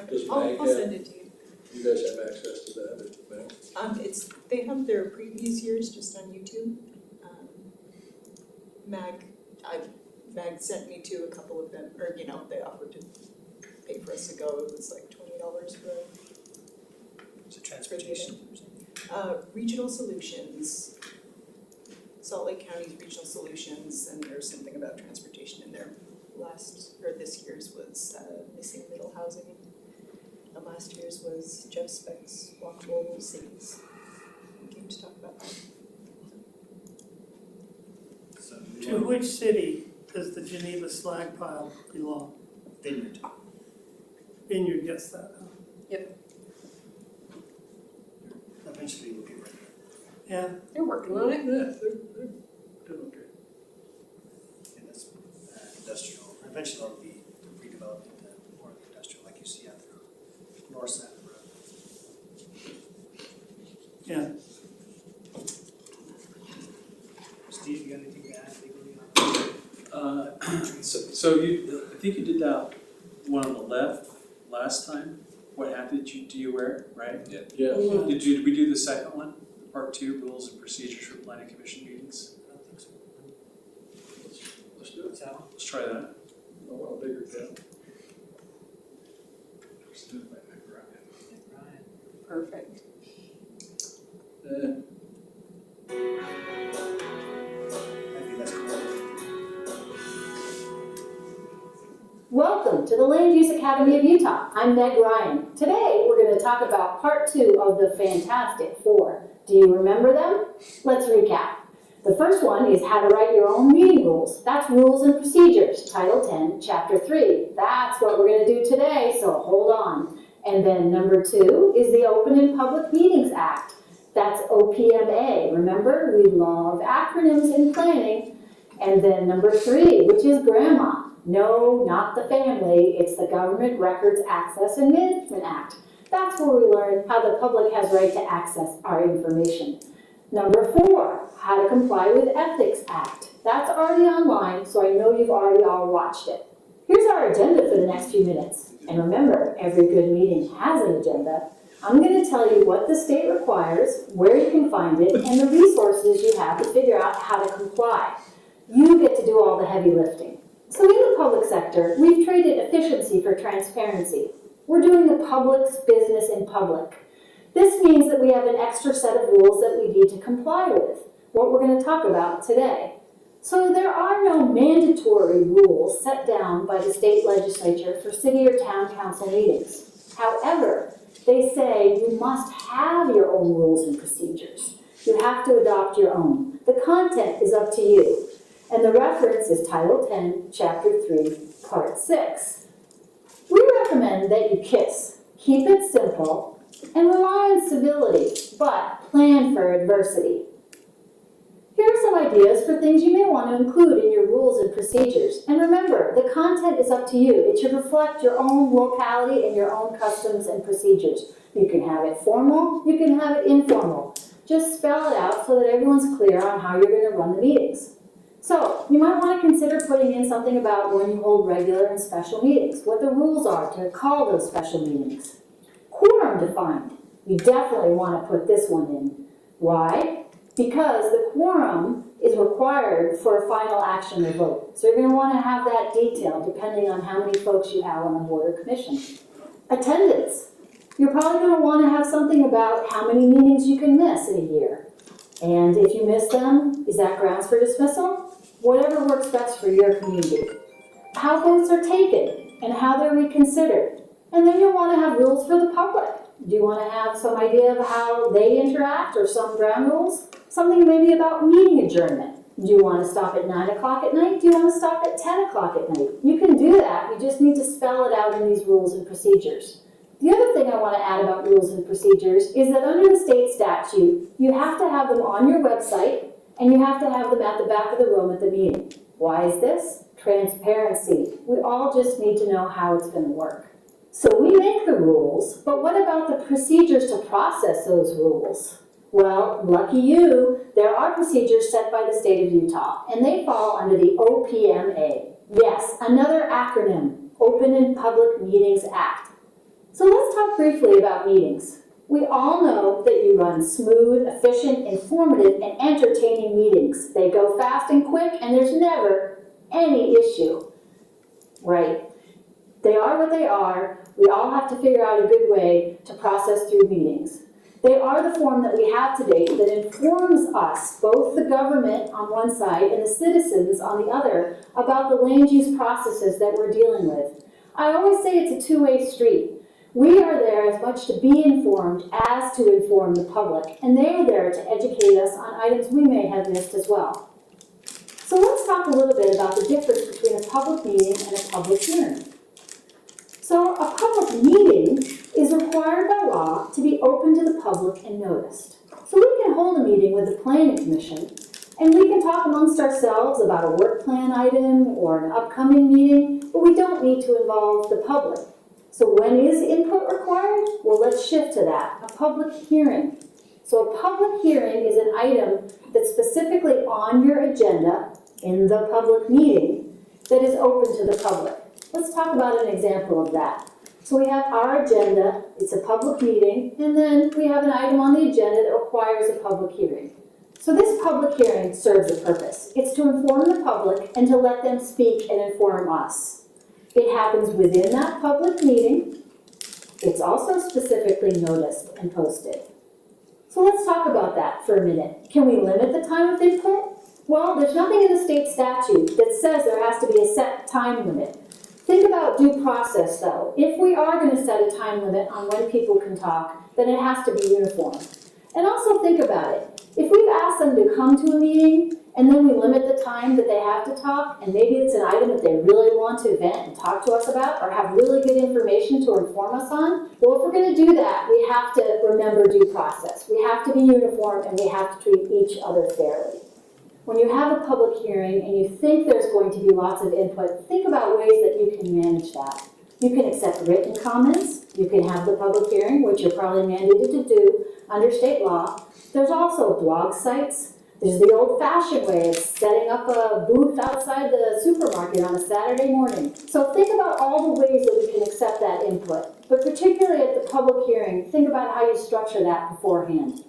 Does I'll Mag send have, it to you. you guys have access to that, or no? They have their previous years just on YouTube. Mag sent me to a couple of them, or they offered to pay for us to go. It was like $20 for It's a transportation. regional solutions. Salt Lake County's regional solutions, and there's something about transportation in there. This year's was missing middle housing, and last year's was Jeff Speck's walkable cities. We came to talk about that. To which city does the Geneva slag pile belong? Vineyard. Vineyard gets that, huh? Eventually we'll be ready. Yeah, They're working on it. Yeah, they're doing okay. And that's industrial. Eventually it'll be redeveloped into more industrial, like you see out the north side of the road. yeah. Steve, you got anything to add legally on that? So you, I think you did that one on the left last time. what happened, do you wear, right? Yes. Did we do the second one, part 2, rules and procedures for planning commission meetings? Let's do it. Let's try that. I want a bigger cat. Perfect. I think that's cool. Welcome to the Land Use Academy of Utah. I'm Meg Ryan. Today, we're going to talk about part 2 of the Fantastic Four. Do you remember them? Let's recap. The first one is how to write your own meeting rules. That's Rules and Procedures, Title 10, Chapter 3. That's what we're going to do today, so hold on. And then number 2 is the Open and Public Meetings Act. That's OPMA. Remember, we love acronyms in planning. And then number 3, which is GRAMA. No, not the family. It's the Government Records Access and Management Act. That's where we learn how the public has right to access our information. Number 4, how to comply with Ethics Act. That's already online, so I know you've already all watched it. Here's our agenda for the next few minutes. And remember, every good meeting has an agenda. I'm going to tell you what the state requires, where you can find it, and the resources you have to figure out how to comply. You get to do all the heavy lifting. So in the public sector, we've traded efficiency for transparency. We're doing the public's business in public. This means that we have an extra set of rules that we need to comply with, what we're going to talk about today. So there are no mandatory rules set down by the state legislature for city or town council meetings. However, they say you must have your own rules and procedures. You have to adopt your own. The content is up to you. And the reference is Title 10, Chapter 3, Part 6. We recommend that you KISS, keep it simple, and rely on civility, but plan for adversity. Here are some ideas for things you may want to include in your rules and procedures. And remember, the content is up to you. It should reflect your own locality and your own customs and procedures. You can have it formal, you can have it informal. Just spell it out so that everyone's clear on how you're going to run the meetings. So, you might want to consider putting in something about when you hold regular and special meetings, what the rules are to call those special meetings. Quorum defined. You definitely want to put this one in. Why? Because the quorum is required for a final action or vote. So you're going to want to have that detailed depending on how many folks you have on the board or commission. Attendance. You're probably going to want to have something about how many meetings you can miss in a year. And if you miss them, is that grounds for dismissal? Whatever works best for your community. How votes are taken and how they're reconsidered. And then you'll want to have rules for the public. Do you want to have some idea of how they interact or some ground rules? Something maybe about meeting adjournment. Do you want to stop at 9 o'clock at night? Do you want to stop at 10 o'clock at night? You can do that. You just need to spell it out in these rules and procedures. The other thing I want to add about rules and procedures is that under the state statute, you have to have them on your website and you have to have them at the back of the room at the meeting. Why is this? Transparency. We all just need to know how it's going to work. So we make the rules, but what about the procedures to process those rules? Well, lucky you, there are procedures set by the state of Utah, and they fall under the OPMA. Yes, another acronym, Open and Public Meetings Act. So let's talk briefly about meetings. We all know that you run smooth, efficient, informative, and entertaining meetings. They go fast and quick, and there's never any issue. Right? They are what they are. We all have to figure out a good way to process through meetings. They are the form that we have to date that informs us, both the government on one side and the citizens on the other, about the land use processes that we're dealing with. I always say it's a two-way street. We are there as much to be informed as to inform the public, and they are there to educate us on items we may have missed as well. So let's talk a little bit about the difference between a public meeting and a public hearing. So a public meeting is required by law to be open to the public and noticed. So we can hold a meeting with the planning commission and we can talk amongst ourselves about a work plan item or an upcoming meeting, but we don't need to involve the public. So when is input required? Well, let's shift to that, a public hearing. So a public hearing is an item that's specifically on your agenda in the public meeting that is open to the public. Let's talk about an example of that. So we have our agenda, it's a public meeting, and then we have an item on the agenda that requires a public hearing. So this public hearing serves a purpose. It's to inform the public and to let them speak and inform us. It happens within that public meeting. It's also specifically noticed and posted. So let's talk about that for a minute. Can we limit the time of input? Well, there's nothing in the state statute that says there has to be a set time limit. Think about due process though. If we are going to set a time limit on when people can talk, then it has to be uniform. And also think about it. If we've asked them to come to a meeting and then we limit the time that they have to talk, and maybe it's an item that they really want to vent and talk to us about or have really good information to inform us on, well, if we're going to do that, we have to remember due process. We have to be uniform and we have to treat each other fairly. When you have a public hearing and you think there's going to be lots of input, think about ways that you can manage that. You can accept written comments. You can have the public hearing, which you're probably mandated to do under state law. There's also blog sites. There's the old-fashioned way of setting up a booth outside the supermarket on a Saturday morning. So think about all the ways that we can accept that input. But particularly at the public hearing, think about how you structure that beforehand.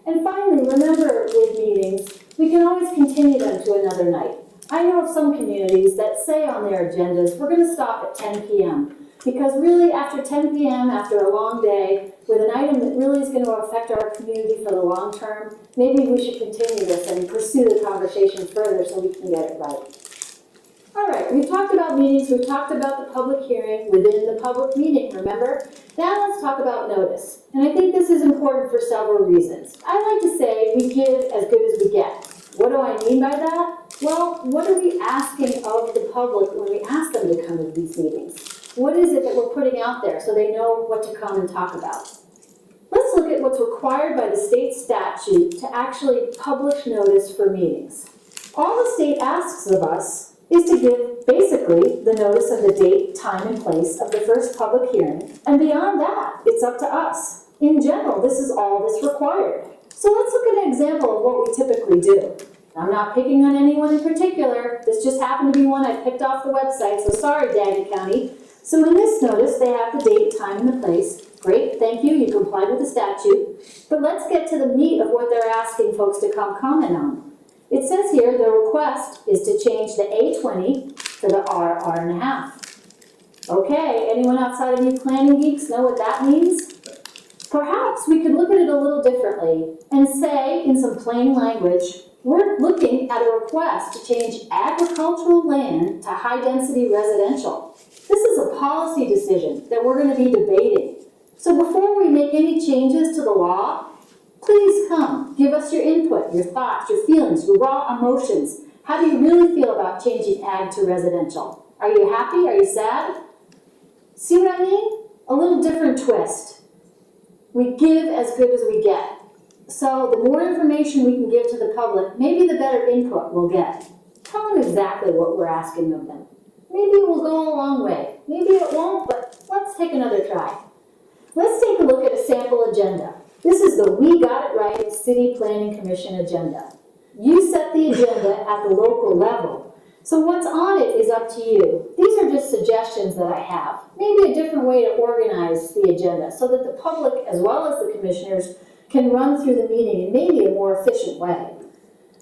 And finally, remember with meetings, we can always continue them to another night. I know of some communities that say on their agendas, we're going to stop at 10 p.m. Because really after 10 p.m., after a long day, with an item that really is going to affect our community for the long term, maybe we should continue this and pursue the conversation further so we can get it right. All right, we've talked about meetings, we've talked about the public hearing within the public meeting, remember? Now let's talk about notice. And I think this is important for several reasons. I like to say we give as good as we get. What do I mean by that? Well, what are we asking of the public when we ask them to come to these meetings? What is it that we're putting out there so they know what to come and talk about? Let's look at what's required by the state statute to actually publish notice for meetings. All the state asks of us is to give basically the notice of the date, time, and place of the first public hearing, and beyond that, it's up to us. In general, this is all that's required. So let's look at an example of what we typically do. I'm not picking on anyone in particular. This just happened to be one I picked off the website, so sorry, Daggett County. So in this notice, they have the date, time, and the place. Great, thank you, you complied with the statute. But let's get to the meat of what they're asking folks to come comment on. It says here the request is to change the A20 to the R1/2. Okay, anyone outside of you planning geeks know what that means? Perhaps we could look at it a little differently and say, in some plain language, we're looking at a request to change agricultural land to high-density residential. This is a policy decision that we're going to be debating. So before we make any changes to the law, please come, give us your input, your thoughts, your feelings, your raw emotions. How do you really feel about changing ag to residential? Are you happy? Are you sad? See what I mean? A little different twist. We give as good as we get. So the more information we can give to the public, maybe the better input we'll get. Tell them exactly what we're asking of them. Maybe it will go a long way. Maybe it won't, but let's take another try. Let's take a look at a sample agenda. This is the We Got It Right City Planning Commission agenda. You set the agenda at the local level. So what's on it is up to you. These are just suggestions that I have. Maybe a different way to organize the agenda so that the public, as well as the commissioners, can run through the meeting in maybe a more efficient way.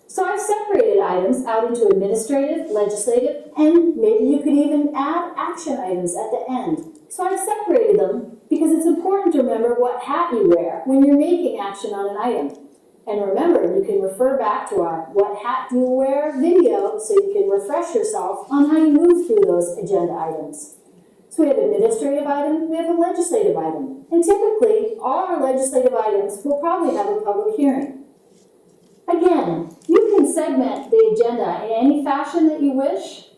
So I've separated items out into administrative, legislative, and maybe you could even add action items at the end. So I've separated them because it's important to remember what hat you wear when you're making action on an item. And remember, you can refer back to our What Hat Do You Wear video so you can refresh yourself on how you move through those agenda items. So we have an administrative item, we have a legislative item. And typically, all our legislative items will probably have a public hearing. Again, you can segment the agenda in any fashion that you wish.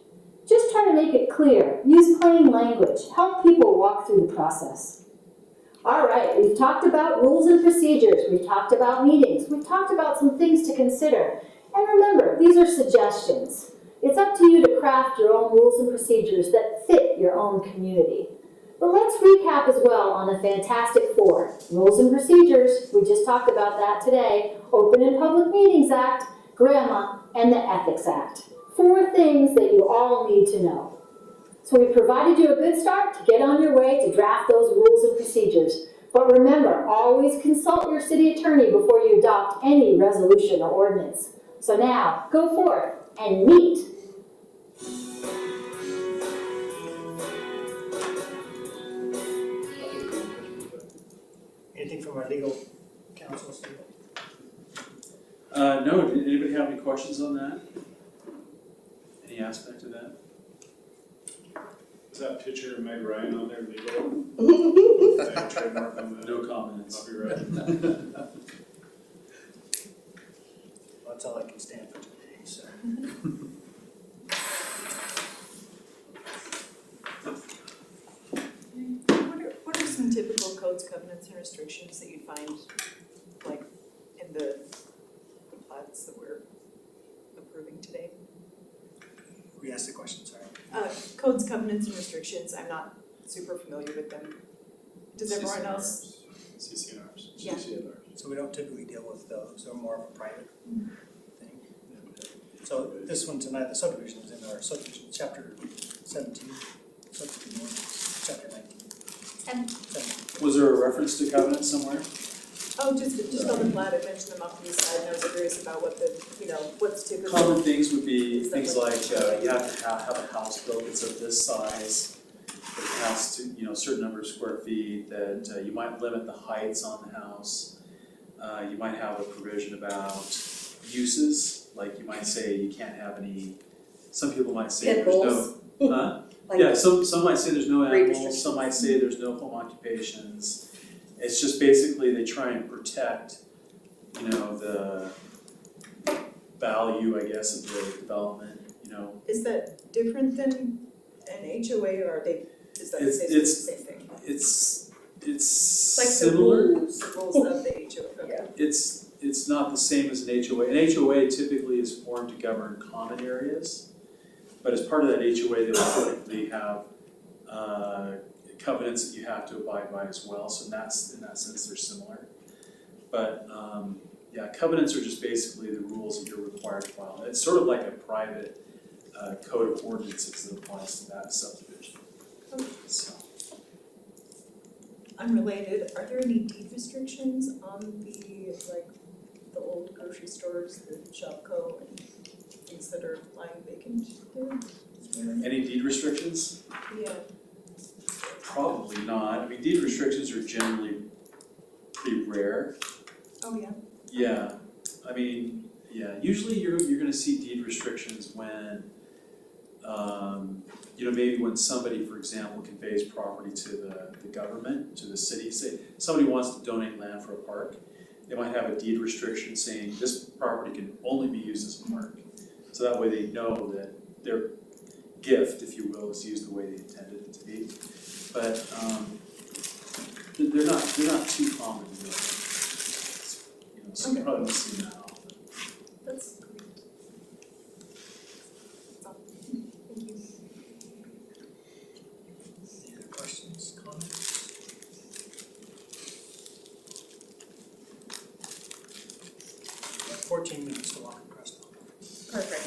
Just try to make it clear. Use plain language. Help people walk through the process. All right, we've talked about rules and procedures. We've talked about meetings. We've talked about some things to consider. And remember, these are suggestions. It's up to you to craft your own rules and procedures that fit your own community. But let's recap as well on the Fantastic Four. Rules and procedures, we just talked about that today. Open and Public Meetings Act, GRAMA, and the Ethics Act. 4 things that you all need to know. So we provided you a good start to get on your way to draft those rules and procedures. But remember, always consult your city attorney before you adopt any resolution or ordinance. So now, go forth and meet. Anything from our legal counsel, Steve? No, did anybody have any questions on that? Any aspect of that? Is that picture of Meg Ryan on there legal? Is that a trademark on that? No comments. Copyright? That's all I can stand for today, so. What are some typical codes, covenants, and restrictions that you'd find, like, in the plats that we're approving today? We asked the question, sorry. Codes, covenants, and restrictions, I'm not super familiar with them. Does everyone else? CCNRs. Yeah. So we don't typically deal with those, they're more of a private thing. So this one tonight, the subdivision is in our subdivision, chapter 17, subdivision ordinance, chapter 19. 17. Was there a reference to covenant somewhere? Oh, just on the plat, I mentioned them off to the side, and I was curious about what the, what's typical. Common things would be things like, you have to have a house built that's of this size. It has to, a certain number of square feet, that you might limit the heights on the house. You might have a provision about uses, like you might say you can't have any, some people might say Pit there's bulls. no, Like yeah, some might say there's no Great animals, some might say there's no home occupations. It's just basically they try and protect, the value, I guess, of the development, Is that different than an HOA, or are they, is that It's- basically the same thing? It's Like the similar. rules. The rules of the HOA, okay. It's not the same as an HOA. An HOA typically is formed to govern common areas, but as part of that HOA, they will typically have covenants that you have to abide by as well. So in that sense, they're similar. But covenants are just basically the rules that you're required to follow. It's sort of like a private code of ordinances that applies to that subdivision. So. Unrelated, are there any deed restrictions on the old grocery stores, the Shopco, and things that are lying vacant there? Any deed restrictions? Yeah. Probably not. I mean, deed restrictions are generally pretty rare. Oh, yeah. Yeah, I mean, usually you're gonna see deed restrictions when, maybe when somebody, for example, conveys property to the government, to the city. Say, somebody wants to donate land for a park, they might have a deed restriction saying this property can only be used as a park. So that way they know that their gift, if you will, is used the way they intended it to be. But, they're not too common, really. So you probably don't see that often. That's great. Thank you. Any other questions, comments? We have 14 minutes to walk across the hall. Perfect.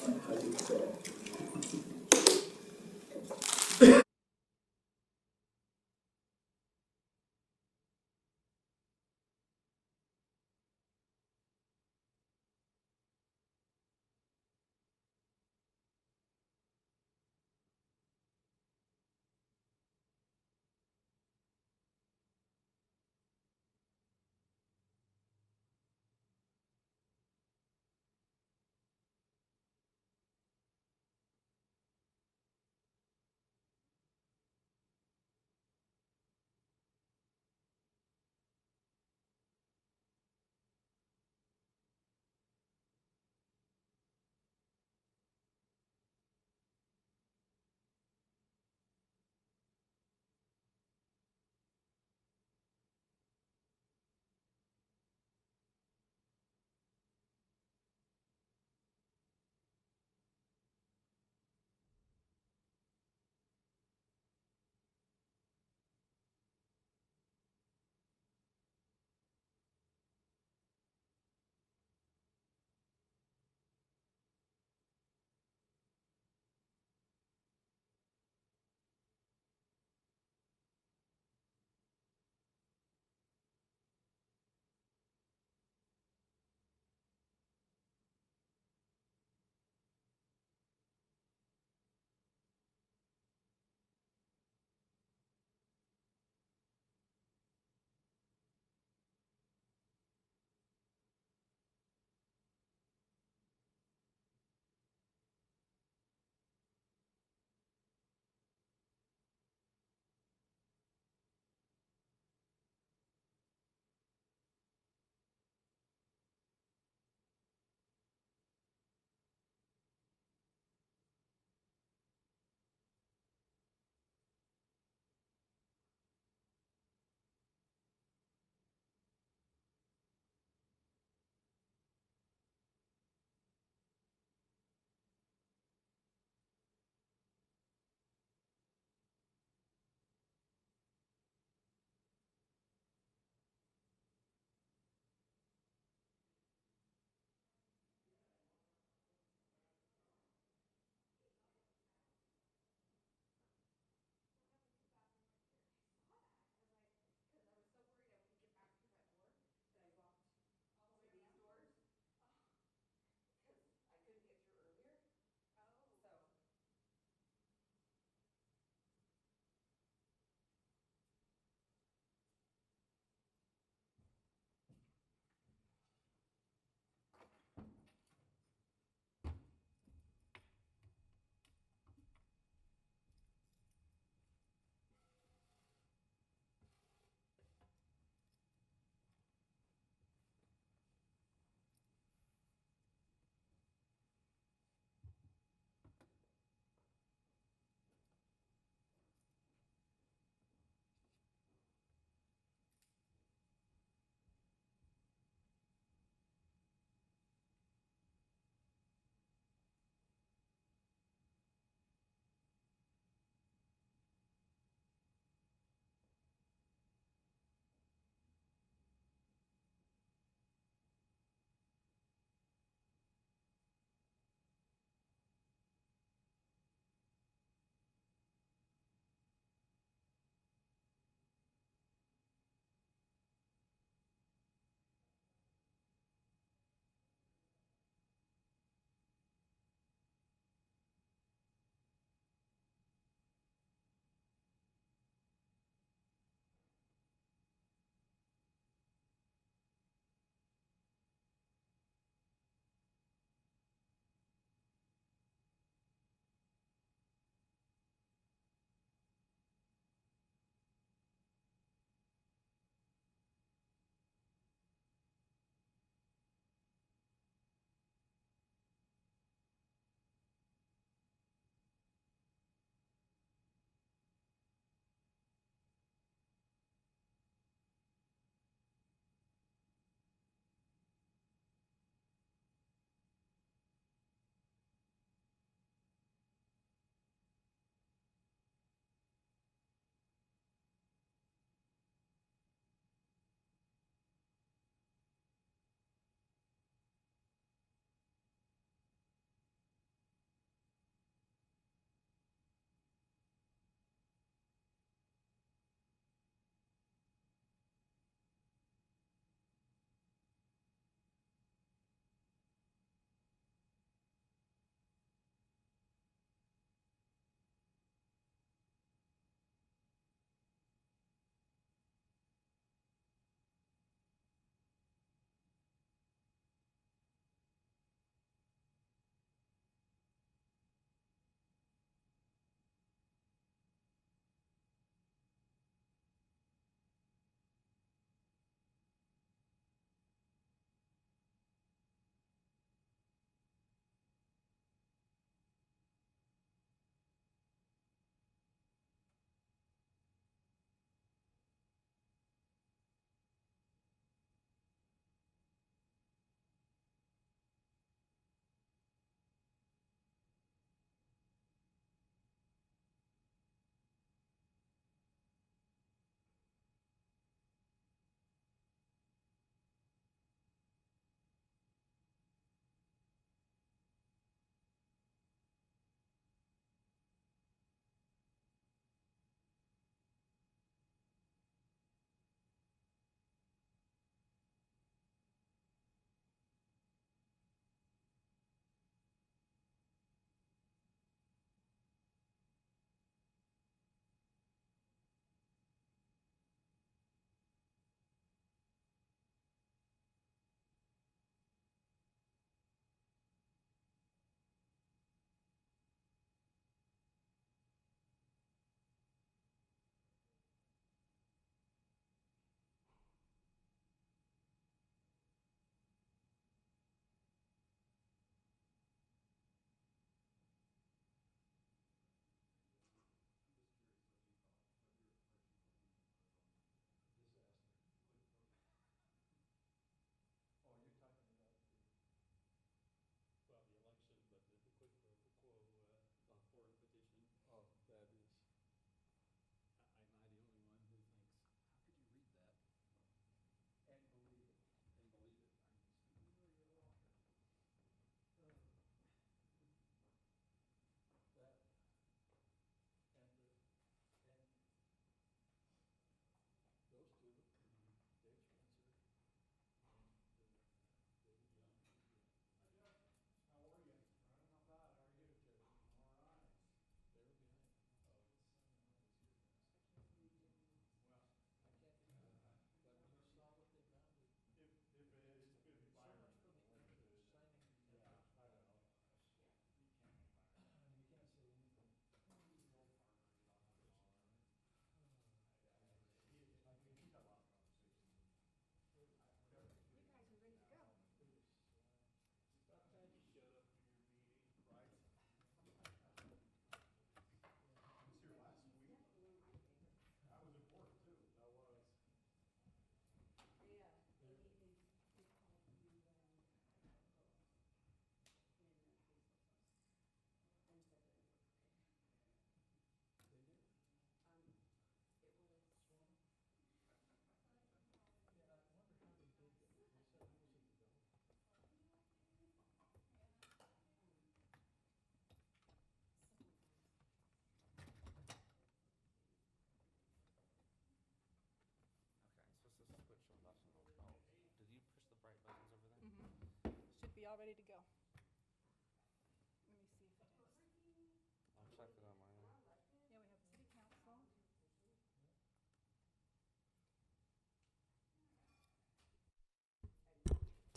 I think so.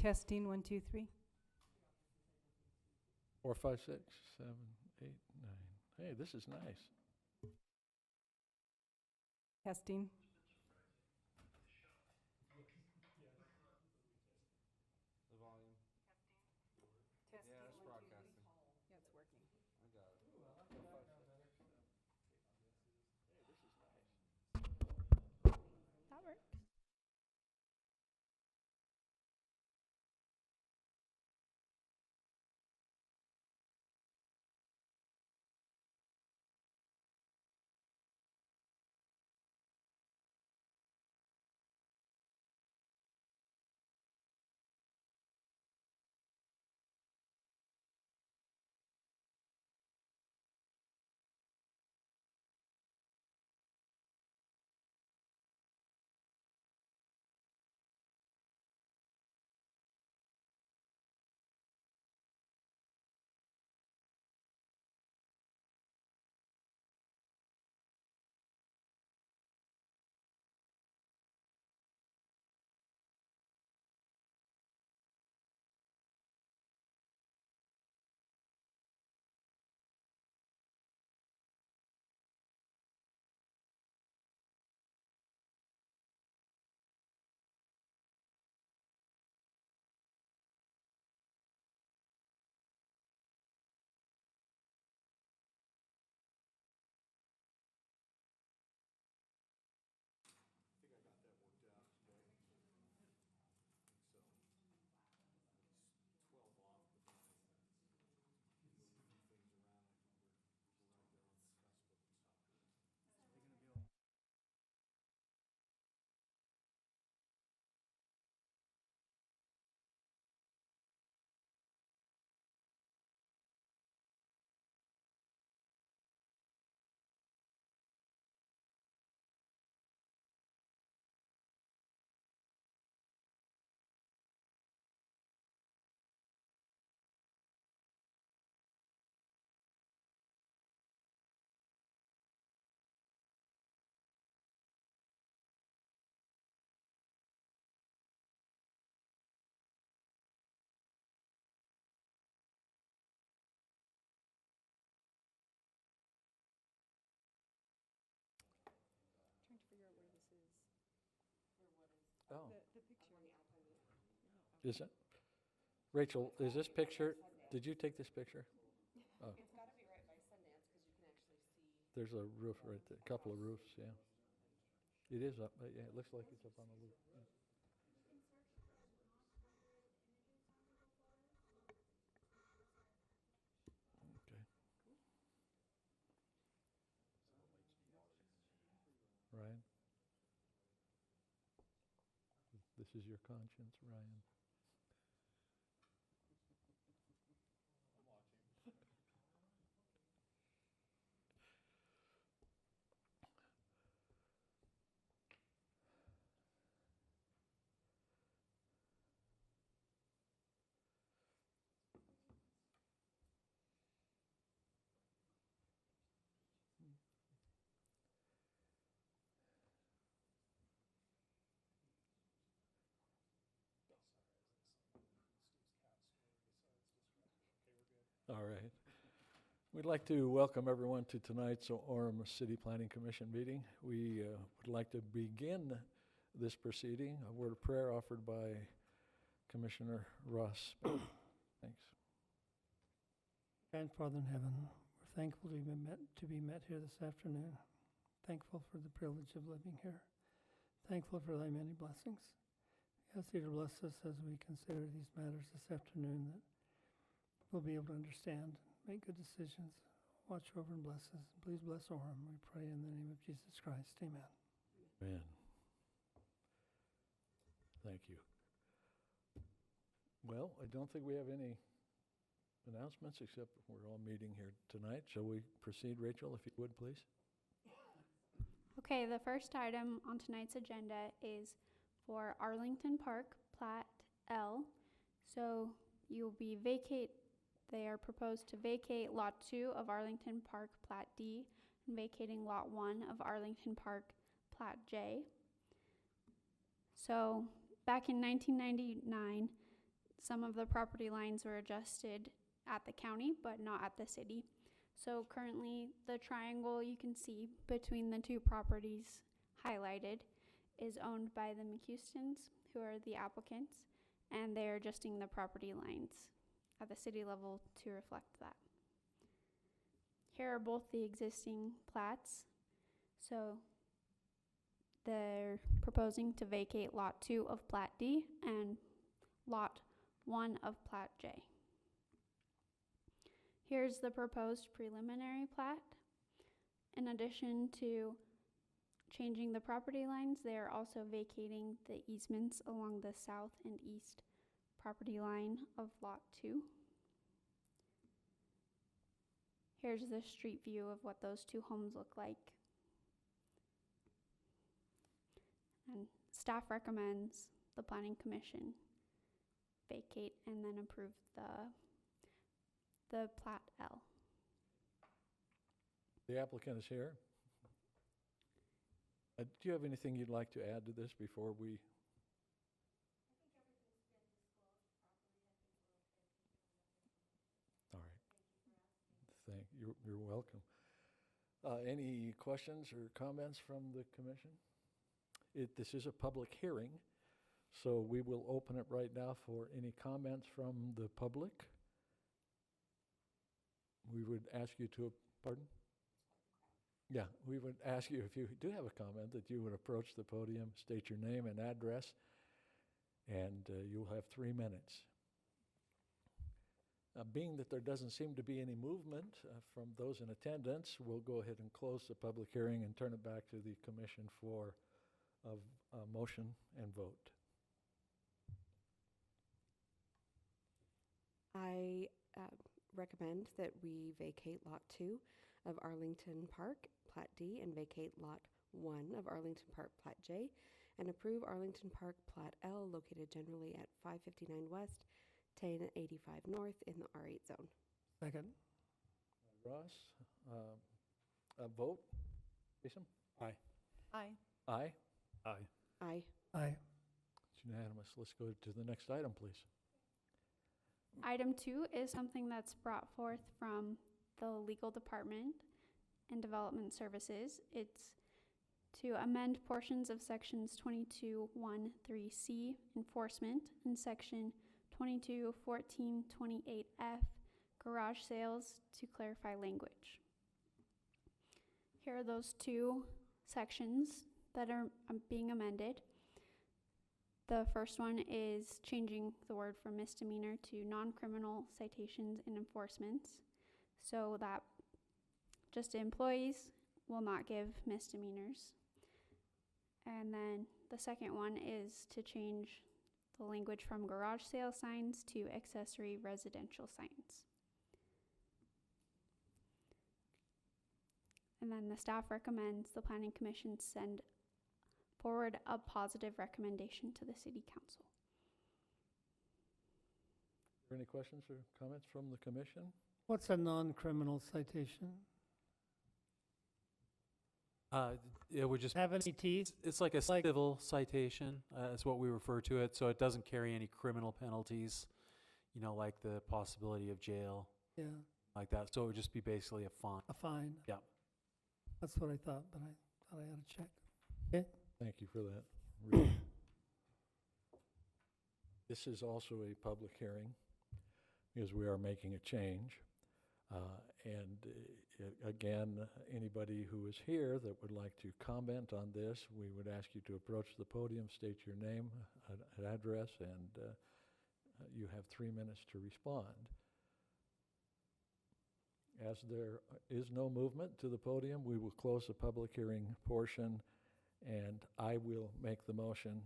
Testing, 1, 2, 3. 4, 5, 6, 7, 8, 9. Hey, this is nice. Testing. The volume. Testing. Yeah, it's broadcasting. Yeah, it's working. I got it. Hey, this is nice. That works. Trying to figure out where this is. Oh, The picture. is it? Rachel, is this picture, did you take this picture? Oh, It's gotta be right by Sundance, because you can actually see. there's a roof right there, a couple of roofs, yeah. It is up, yeah, it looks like it's up on the roof. Yeah. Okay. Ryan? This is your conscience, Ryan. All right. We'd like to welcome everyone to tonight's Orem City Planning Commission meeting. We would like to begin this proceeding, a word of prayer offered by Commissioner Ross. Thanks. Grandfather in heaven, we're thankful to be met here this afternoon. Thankful for the privilege of living here. Thankful for thy many blessings. We ask thee to bless us as we consider these matters this afternoon, that we'll be able to understand, make good decisions, watch over and bless us. Please bless Orem, we pray in the name of Jesus Christ. Amen. Amen. Thank you. Well, I don't think we have any announcements, except we're all meeting here tonight. Shall we proceed, Rachel, if you would, please? Okay, the first item on tonight's agenda is for Arlington Park, Plat L. So they are proposed to vacate Lot 2 of Arlington Park, Plat D, and vacating Lot 1 of Arlington Park, Plat J. So back in 1999, some of the property lines were adjusted at the county, but not at the city. So currently, the triangle you can see between the two properties highlighted is owned by the McHoustons, who are the applicants, and they're adjusting the property lines at the city level to reflect that. Here are both the existing plats. So they're proposing to vacate Lot 2 of Plat D and Lot 1 of Plat J. Here's the proposed preliminary plat. In addition to changing the property lines, they are also vacating the easements along the south and east property line of Lot 2. Here's the street view of what those two homes look like. And staff recommends the Planning Commission vacate and then approve the Plat L. The applicant is here. Do you have anything you'd like to add to this before we? I think everything's been disclosed properly. I think we're okay. All right. Thank you. You're welcome. Any questions or comments from the commission? This is a public hearing, so we will open it right now for any comments from the public. We would ask you to, pardon? Yeah, we would ask you, if you do have a comment, that you would approach the podium, state your name and address, and you'll have 3 minutes. Being that there doesn't seem to be any movement from those in attendance, we'll go ahead and close the public hearing and turn it back to the commission for a motion and vote. I recommend that we vacate Lot 2 of Arlington Park, Plat D, and vacate Lot 1 of Arlington Park, Plat J, and approve Arlington Park, Plat L, located generally at 559 West, 1085 North in the R8 zone. Second. Ross, a vote? Jason? Aye. Aye? Aye. Aye. Aye. It's unanimous. Let's go to the next item, please. Item 2 is something that's brought forth from the legal department and development services. It's to amend portions of sections 22.1.3c enforcement and section 22.14.28f garage sales to clarify language. Here are those two sections that are being amended. The first one is changing the word from misdemeanor to non-criminal citations and enforcements, so that just employees will not give misdemeanors. And then the second one is to change the language from garage sale signs to accessory residential signs. And then the staff recommends the Planning Commission send forward a positive recommendation to the City Council. Are there any questions or comments from the commission? What's a non-criminal citation? It would just Have any teeth? it's like a civil citation, is what we refer to it. So it doesn't carry any criminal penalties, like the possibility of jail, Yeah, like that. So it would just be basically a fine. a fine. Yeah. That's what I thought, but I thought I had to check. Okay. Thank you for that. This is also a public hearing because we are making a change. Again, anybody who is here that would like to comment on this, we would ask you to approach the podium, state your name, address, and you have 3 minutes to respond. As there is no movement to the podium, we will close the public hearing portion, and I will make the motion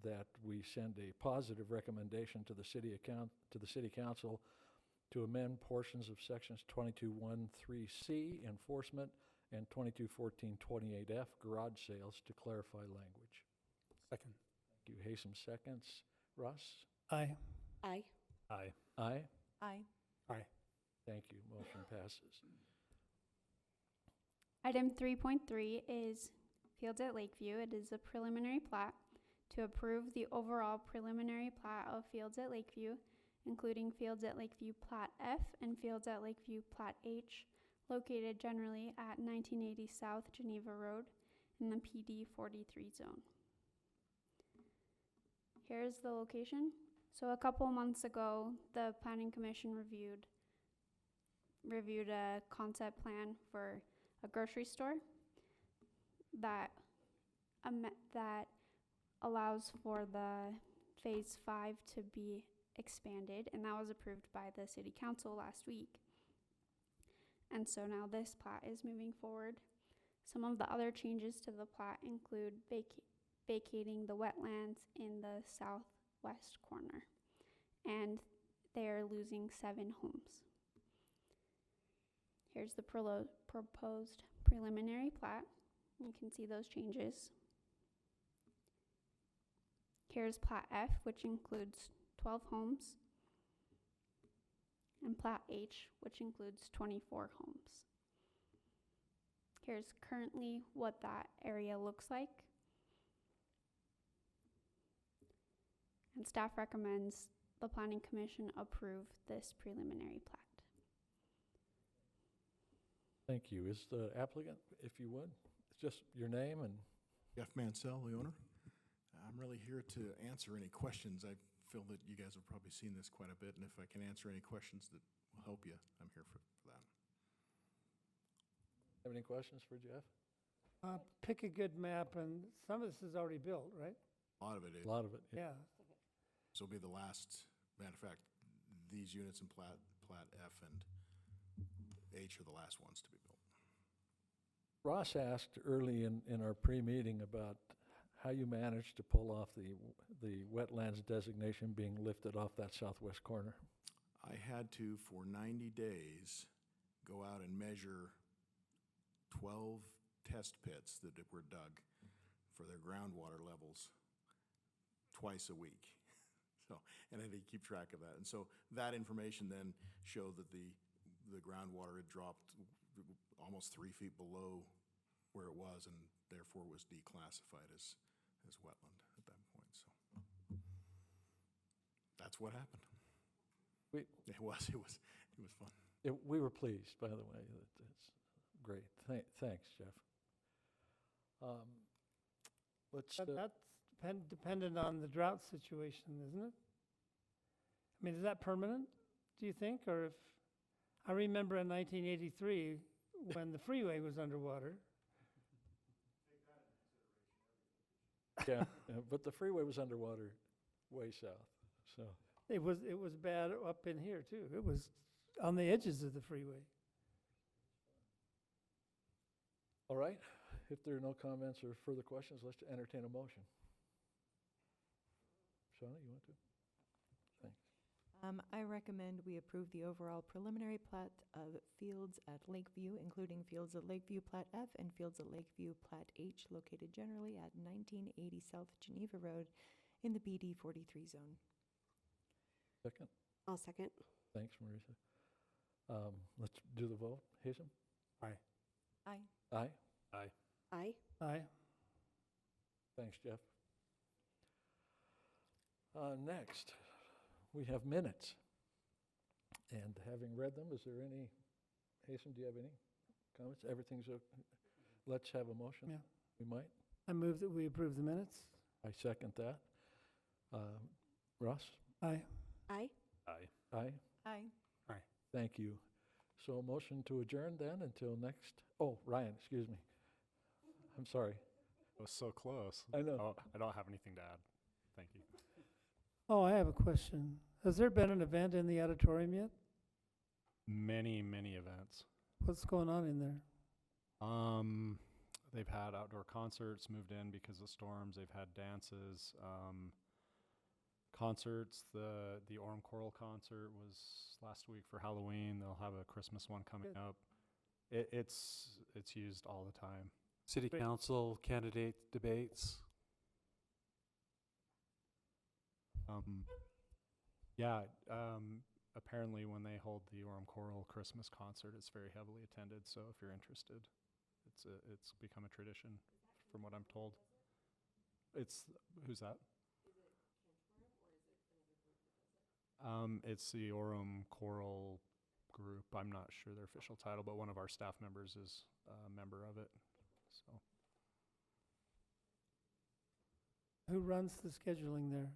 that we send a positive recommendation to the City Council to amend portions of sections 22.1.3c enforcement and 22.14.28f garage sales to clarify language. Second. Thank you. Haysom seconds. Russ? Aye. Aye. Aye. Aye. Aye. Aye. Thank you. Motion passes. Item 3.3 is Fields at Lakeview. It is a preliminary plat to approve the overall preliminary plat of Fields at Lakeview, including Fields at Lakeview Plat F and Fields at Lakeview Plat H, located generally at 1980 South Geneva Road in the PD 43 zone. Here's the location. So a couple months ago, the Planning Commission reviewed a concept plan for a grocery store that allows for the phase 5 to be expanded, and that was approved by the city council last week. And so now this plat is moving forward. Some of the other changes to the plat include vacating the wetlands in the southwest corner, and they are losing 7 homes. Here's the proposed preliminary plat. You can see those changes. Here's Plat F, which includes 12 homes, and Plat H, which includes 24 homes. Here's currently what that area looks like. And staff recommends the Planning Commission approve this preliminary plat. Thank you. Is the applicant, if you would, just your name and... Jeff Mansell, the owner. I'm really here to answer any questions. I feel that you guys have probably seen this quite a bit, and if I can answer any questions that will help you, I'm here for that. Have any questions for Jeff? Pick a good map, and some of this is already built, right? A lot of it is. A lot of it, yeah. Yeah. This will be the last, matter of fact, these units in Plat F and H are the last ones to be built. Ross asked early in our pre-meeting about how you managed to pull off the wetlands designation being lifted off that southwest corner. I had to, for 90 days, go out and measure 12 test pits that were dug for their groundwater levels twice a week. So, and I had to keep track of that. And so that information then showed that the groundwater had dropped almost 3 feet below where it was, and therefore was declassified as wetland at that point. So that's what happened. It was fun. We were pleased, by the way. That's great. Thanks, Jeff. That's dependent on the drought situation, isn't it? I mean, is that permanent, do you think? Or if, I remember in 1983 when the freeway was underwater. Yeah, but the freeway was underwater way south, so. It was bad up in here too. It was on the edges of the freeway. All right, if there are no comments or further questions, let's entertain a motion. Shauna, you want to? Thanks. I recommend we approve the overall preliminary plat of Fields at Lakeview, including Fields at Lakeview Plat F and Fields at Lakeview Plat H, located generally at 1980 South Geneva Road in the BD 43 zone. Second? I'll second. Thanks, Marisa. Let's do the vote. Hazen? Aye. Aye. Aye? Aye. Aye. Aye. Thanks, Jeff. Next, we have minutes. And having read them, is there any, Hazen, do you have any comments? Everything's okay? Let's have a motion. Yeah. We might. I move that we approve the minutes. I second that. Ross? Aye. Aye. Aye. Aye? Aye. Aye. Thank you. So a motion to adjourn then until next, oh, Ryan, excuse me. I'm sorry. It was so close. I know. Oh, I don't have anything to add. Thank you. Oh, I have a question. Has there been an event in the auditorium yet? Many events. What's going on in there? They've had outdoor concerts moved in because of storms. They've had dances, concerts. The Orem Choral concert was last week for Halloween. They'll have a Christmas one coming up. It's used all the time. City council candidate debates. Apparently when they hold the Orem Choral Christmas concert, it's very heavily attended. So if you're interested, it's become a tradition, from what I'm told. It's, who's that? It's the Orem Choral Group. I'm not sure their official title, but one of our staff members is a member of it, so. Who runs the scheduling there?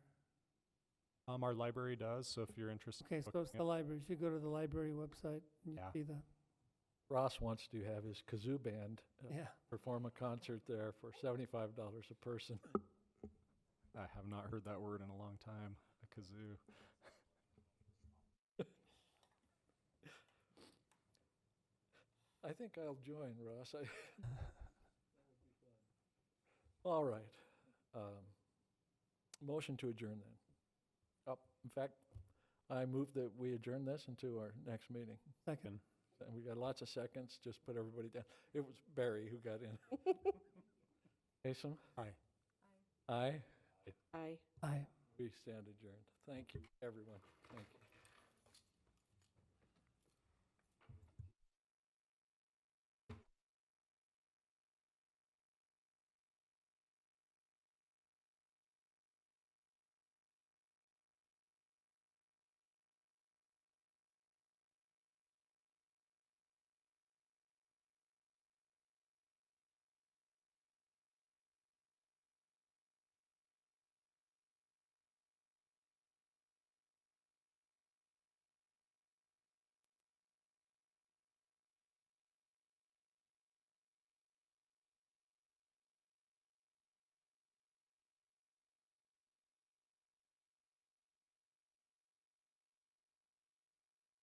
Our library does, so if you're interested. Okay, so it's the library. You go to the library website and you Yeah. see the, Ross wants to have his kazoo band yeah. perform a concert there for $75 a person. I have not heard that word in a long time, a kazoo. I think I'll join, Ross. That would be fun. All right. Motion to adjourn then. Oh, in fact, I move that we adjourn this into our next meeting. Second. And we got lots of seconds. Just put everybody down. It was Barry who got in. Jason? Aye. Aye. Aye. Aye. We stand adjourned. Thank you, everyone. Thank you.